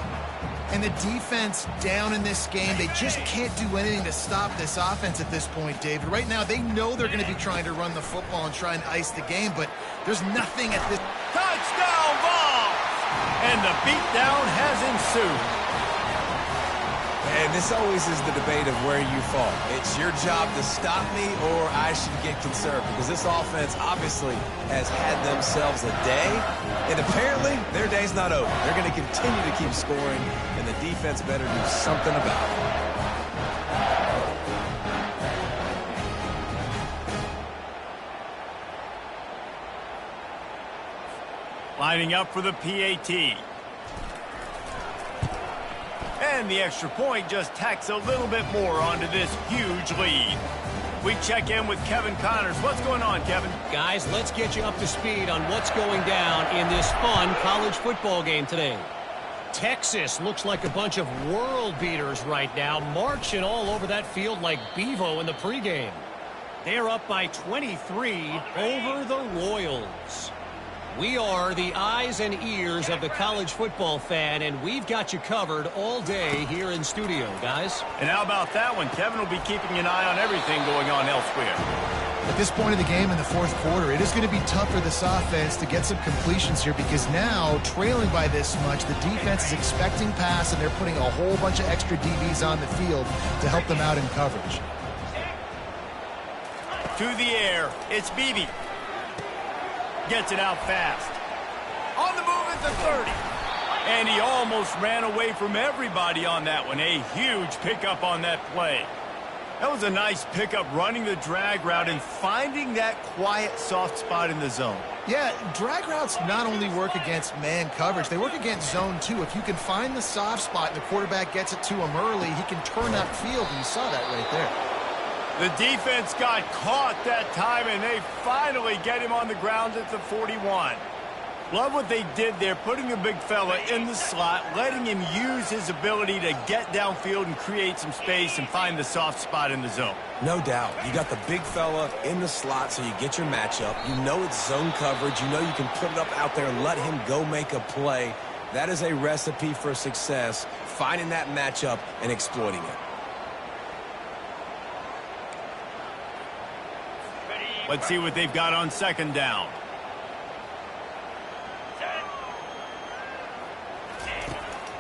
And the defense down in this game, they just can't do anything to stop this offense at this point, David. Right now, they know they're going to be trying to run the football and try and ice the game, but there's nothing at this. Touchdown ball! And the beatdown has ensued. And this always is the debate of where you fall. It's your job to stop me, or I should get concerned, because this offense obviously has had themselves a day, and apparently their day's not over. They're going to continue to keep scoring, and the defense better do something about it. Lining up for the PAT. And the extra point just tacks a little bit more onto this huge lead. We check in with Kevin Connors. What's going on, Kevin? Guys, let's get you up to speed on what's going down in this fun college football game today. Texas looks like a bunch of world beaters right now, marching all over that field like Bevo in the pregame. They're up by 23 over the Royals. We are the eyes and ears of the college football fan, and we've got you covered all day here in studio, guys. And how about that one? Kevin will be keeping an eye on everything going on elsewhere. At this point of the game in the fourth quarter, it is going to be tough for this offense to get some completions here, because now, trailing by this much, the defense is expecting pass, and they're putting a whole bunch of extra DBs on the field to help them out in coverage. To the air, it's Beebe. Gets it out fast. On the move at the 30. And he almost ran away from everybody on that one. A huge pickup on that play. That was a nice pickup, running the drag route and finding that quiet, soft spot in the zone. Yeah, drag routes not only work against man coverage, they work against zone too. If you can find the soft spot and the quarterback gets it to him early, he can turn upfield, and you saw that right there. The defense got caught that time, and they finally get him on the ground at the 41. Love what they did there, putting a big fella in the slot, letting him use his ability to get downfield and create some space and find the soft spot in the zone. No doubt. You got the big fella in the slot, so you get your matchup. You know it's zone coverage. You know you can put it up out there and let him go make a play. That is a recipe for success, finding that matchup and exploiting it. Let's see what they've got on 2nd down.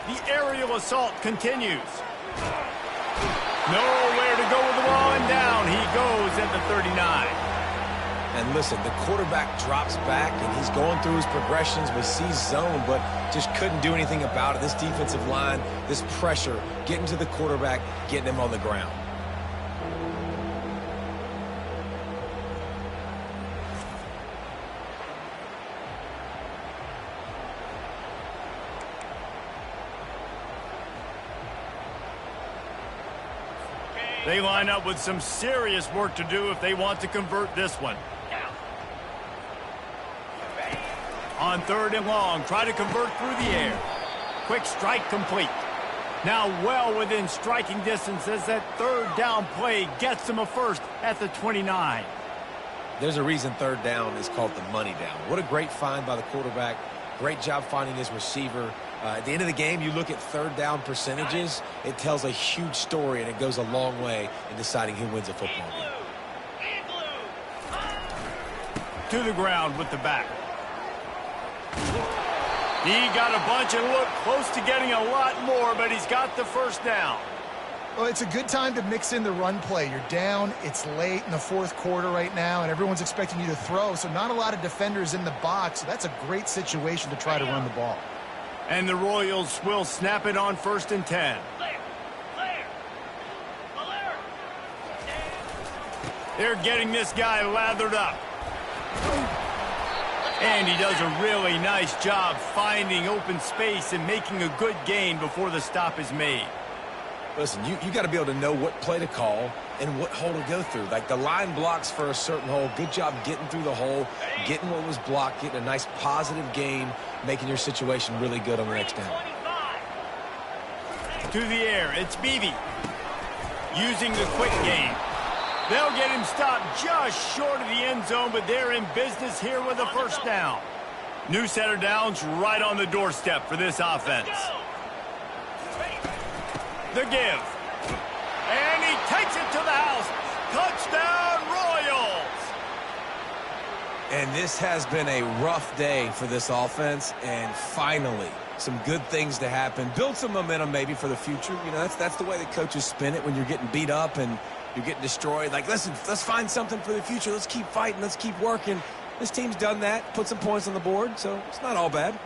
The aerial assault continues. Nowhere to go with the ball, and down he goes at the 39. And listen, the quarterback drops back, and he's going through his progressions, but sees zone, but just couldn't do anything about it. This defensive line, this pressure, getting to the quarterback, getting him on the ground. They line up with some serious work to do if they want to convert this one. On 3rd and long, try to convert through the air. Quick strike complete. Now well within striking distance as that 3rd down play gets them a first at the 29. There's a reason 3rd down is called the money down. What a great find by the quarterback. Great job finding his receiver. At the end of the game, you look at 3rd down percentages. It tells a huge story, and it goes a long way in deciding who wins a football game. To the ground with the back. He got a bunch and looked close to getting a lot more, but he's got the first down. Well, it's a good time to mix in the run play. You're down, it's late in the fourth quarter right now, and everyone's expecting you to throw, so not a lot of defenders in the box. So that's a great situation to try to run the ball. And the Royals will snap it on 1st and 10. They're getting this guy lathered up. And he does a really nice job finding open space and making a good gain before the stop is made. Listen, you got to be able to know what play to call and what hole to go through. Like the line blocks for a certain hole. Good job getting through the hole, getting what was blocked, getting a nice positive gain, making your situation really good on the next down. To the air, it's Beebe. Using the quick game. They'll get him stopped just short of the end zone, but they're in business here with a first down. New set of downs right on the doorstep for this offense. The give. And he takes it to the house. Touchdown, Royals! And this has been a rough day for this offense, and finally, some good things to happen. Build some momentum maybe for the future. You know, that's the way the coaches spin it when you're getting beat up and you're getting destroyed. Like, listen, let's find something for the future. Let's keep fighting. Let's keep working. This team's done that, put some points on the board, so it's not all bad.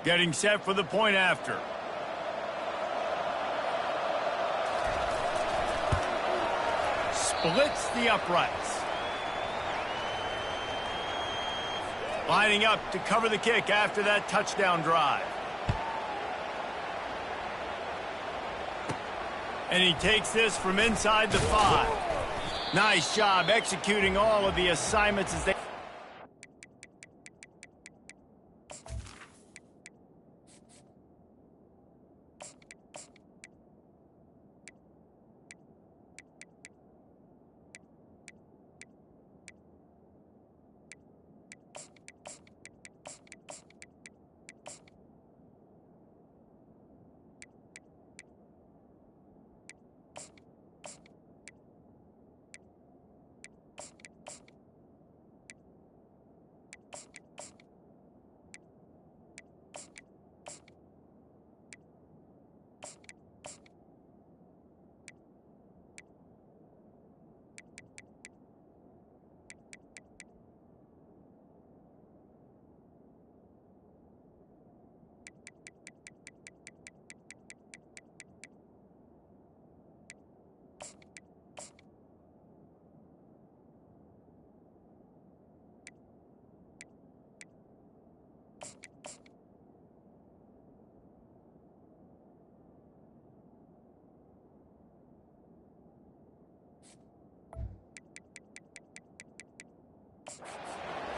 Getting set for the point after. Splits the uprights. Lining up to cover the kick after that touchdown drive. And he takes this from inside the 5. Nice job executing all of the assignments as they...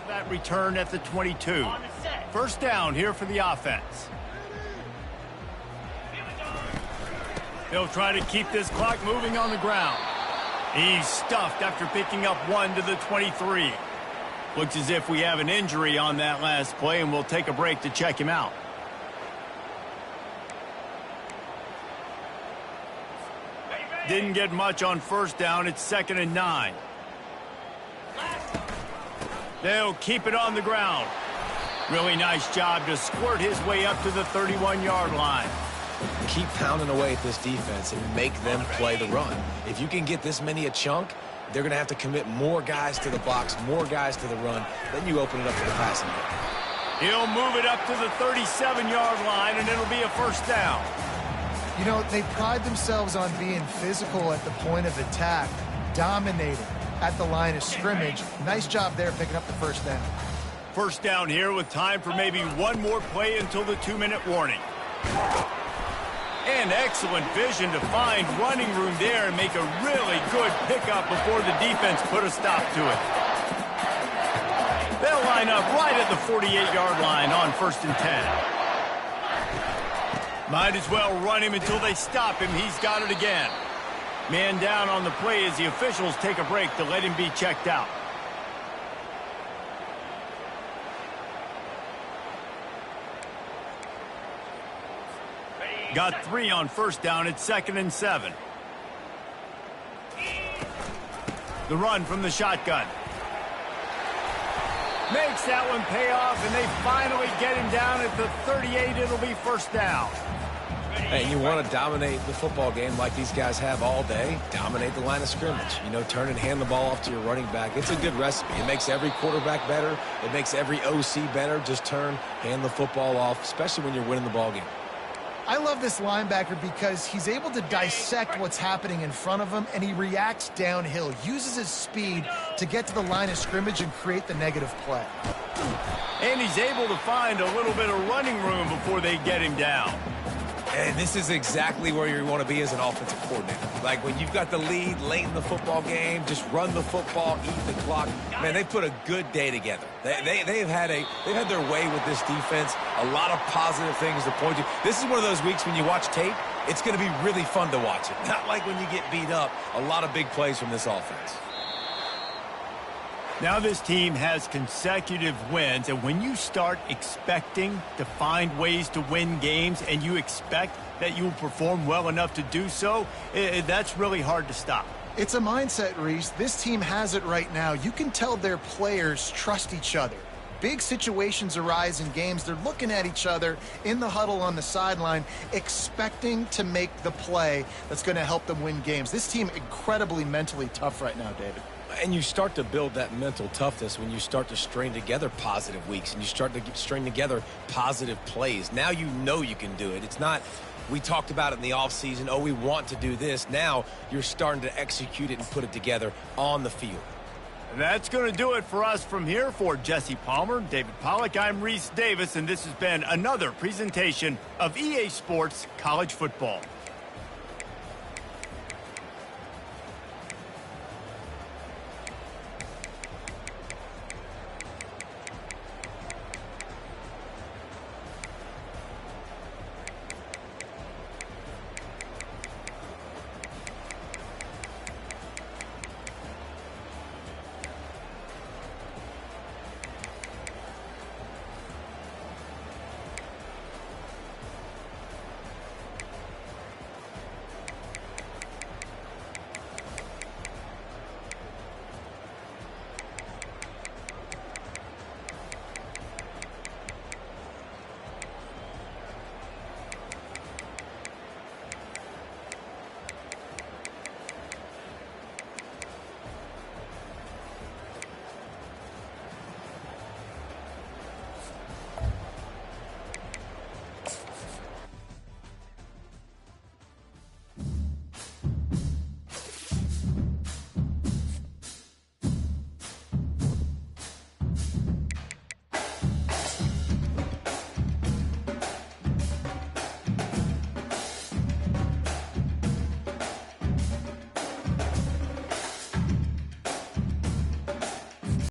That return at the 22. First down here for the offense. They'll try to keep this clock moving on the ground. He's stuffed after picking up 1 to the 23. Looks as if we have an injury on that last play, and we'll take a break to check him out. Didn't get much on first down. It's 2nd and 9. They'll keep it on the ground. Really nice job to squirt his way up to the 31-yard line. Keep pounding away at this defense and make them play the run. If you can get this many a chunk, they're going to have to commit more guys to the box, more guys to the run. Then you open it up for the passing game. He'll move it up to the 37-yard line, and it'll be a first down. You know, they pride themselves on being physical at the point of attack, dominating at the line of scrimmage. Nice job there picking up the first down. First down here with time for maybe one more play until the 2-minute warning. And excellent vision to find running room there and make a really good pickup before the defense put a stop to it. They'll line up right at the 48-yard line on 1st and 10. Might as well run him until they stop him. He's got it again. Man down on the play as the officials take a break to let him be checked out. Got 3 on first down. It's 2nd and 7. The run from the shotgun. Makes that one pay off, and they finally get him down at the 38. It'll be first down. Hey, you want to dominate the football game like these guys have all day, dominate the line of scrimmage. You know, turn and hand the ball off to your running back. It's a good recipe. It makes every quarterback better. It makes every OC better. Just turn, hand the football off, especially when you're winning the ball game. I love this linebacker because he's able to dissect what's happening in front of him, and he reacts downhill, uses his speed to get to the line of scrimmage and create the negative play. And he's able to find a little bit of running room before they get him down. And this is exactly where you want to be as an offensive coordinator. Like when you've got the lead late in the football game, just run the football, eat the clock. Man, they put a good day together. They've had their way with this defense. A lot of positive things to point to. This is one of those weeks when you watch tape, it's going to be really fun to watch it. Not like when you get beat up. A lot of big plays from this offense. Now this team has consecutive wins, and when you start expecting to find ways to win games and you expect that you will perform well enough to do so, that's really hard to stop. It's a mindset, Reese. This team has it right now. You can tell their players trust each other. Big situations arise in games. They're looking at each other in the huddle on the sideline, expecting to make the play that's going to help them win games. This team incredibly mentally tough right now, David. And you start to build that mental toughness when you start to string together positive weeks and you start to string together positive plays. Now you know you can do it. It's not, we talked about it in the offseason, oh, we want to do this. Now you're starting to execute it and put it together on the field. That's going to do it for us from here. For Jesse Palmer, David Pollack, I'm Reese Davis, and this has been another presentation of EA Sports College Football.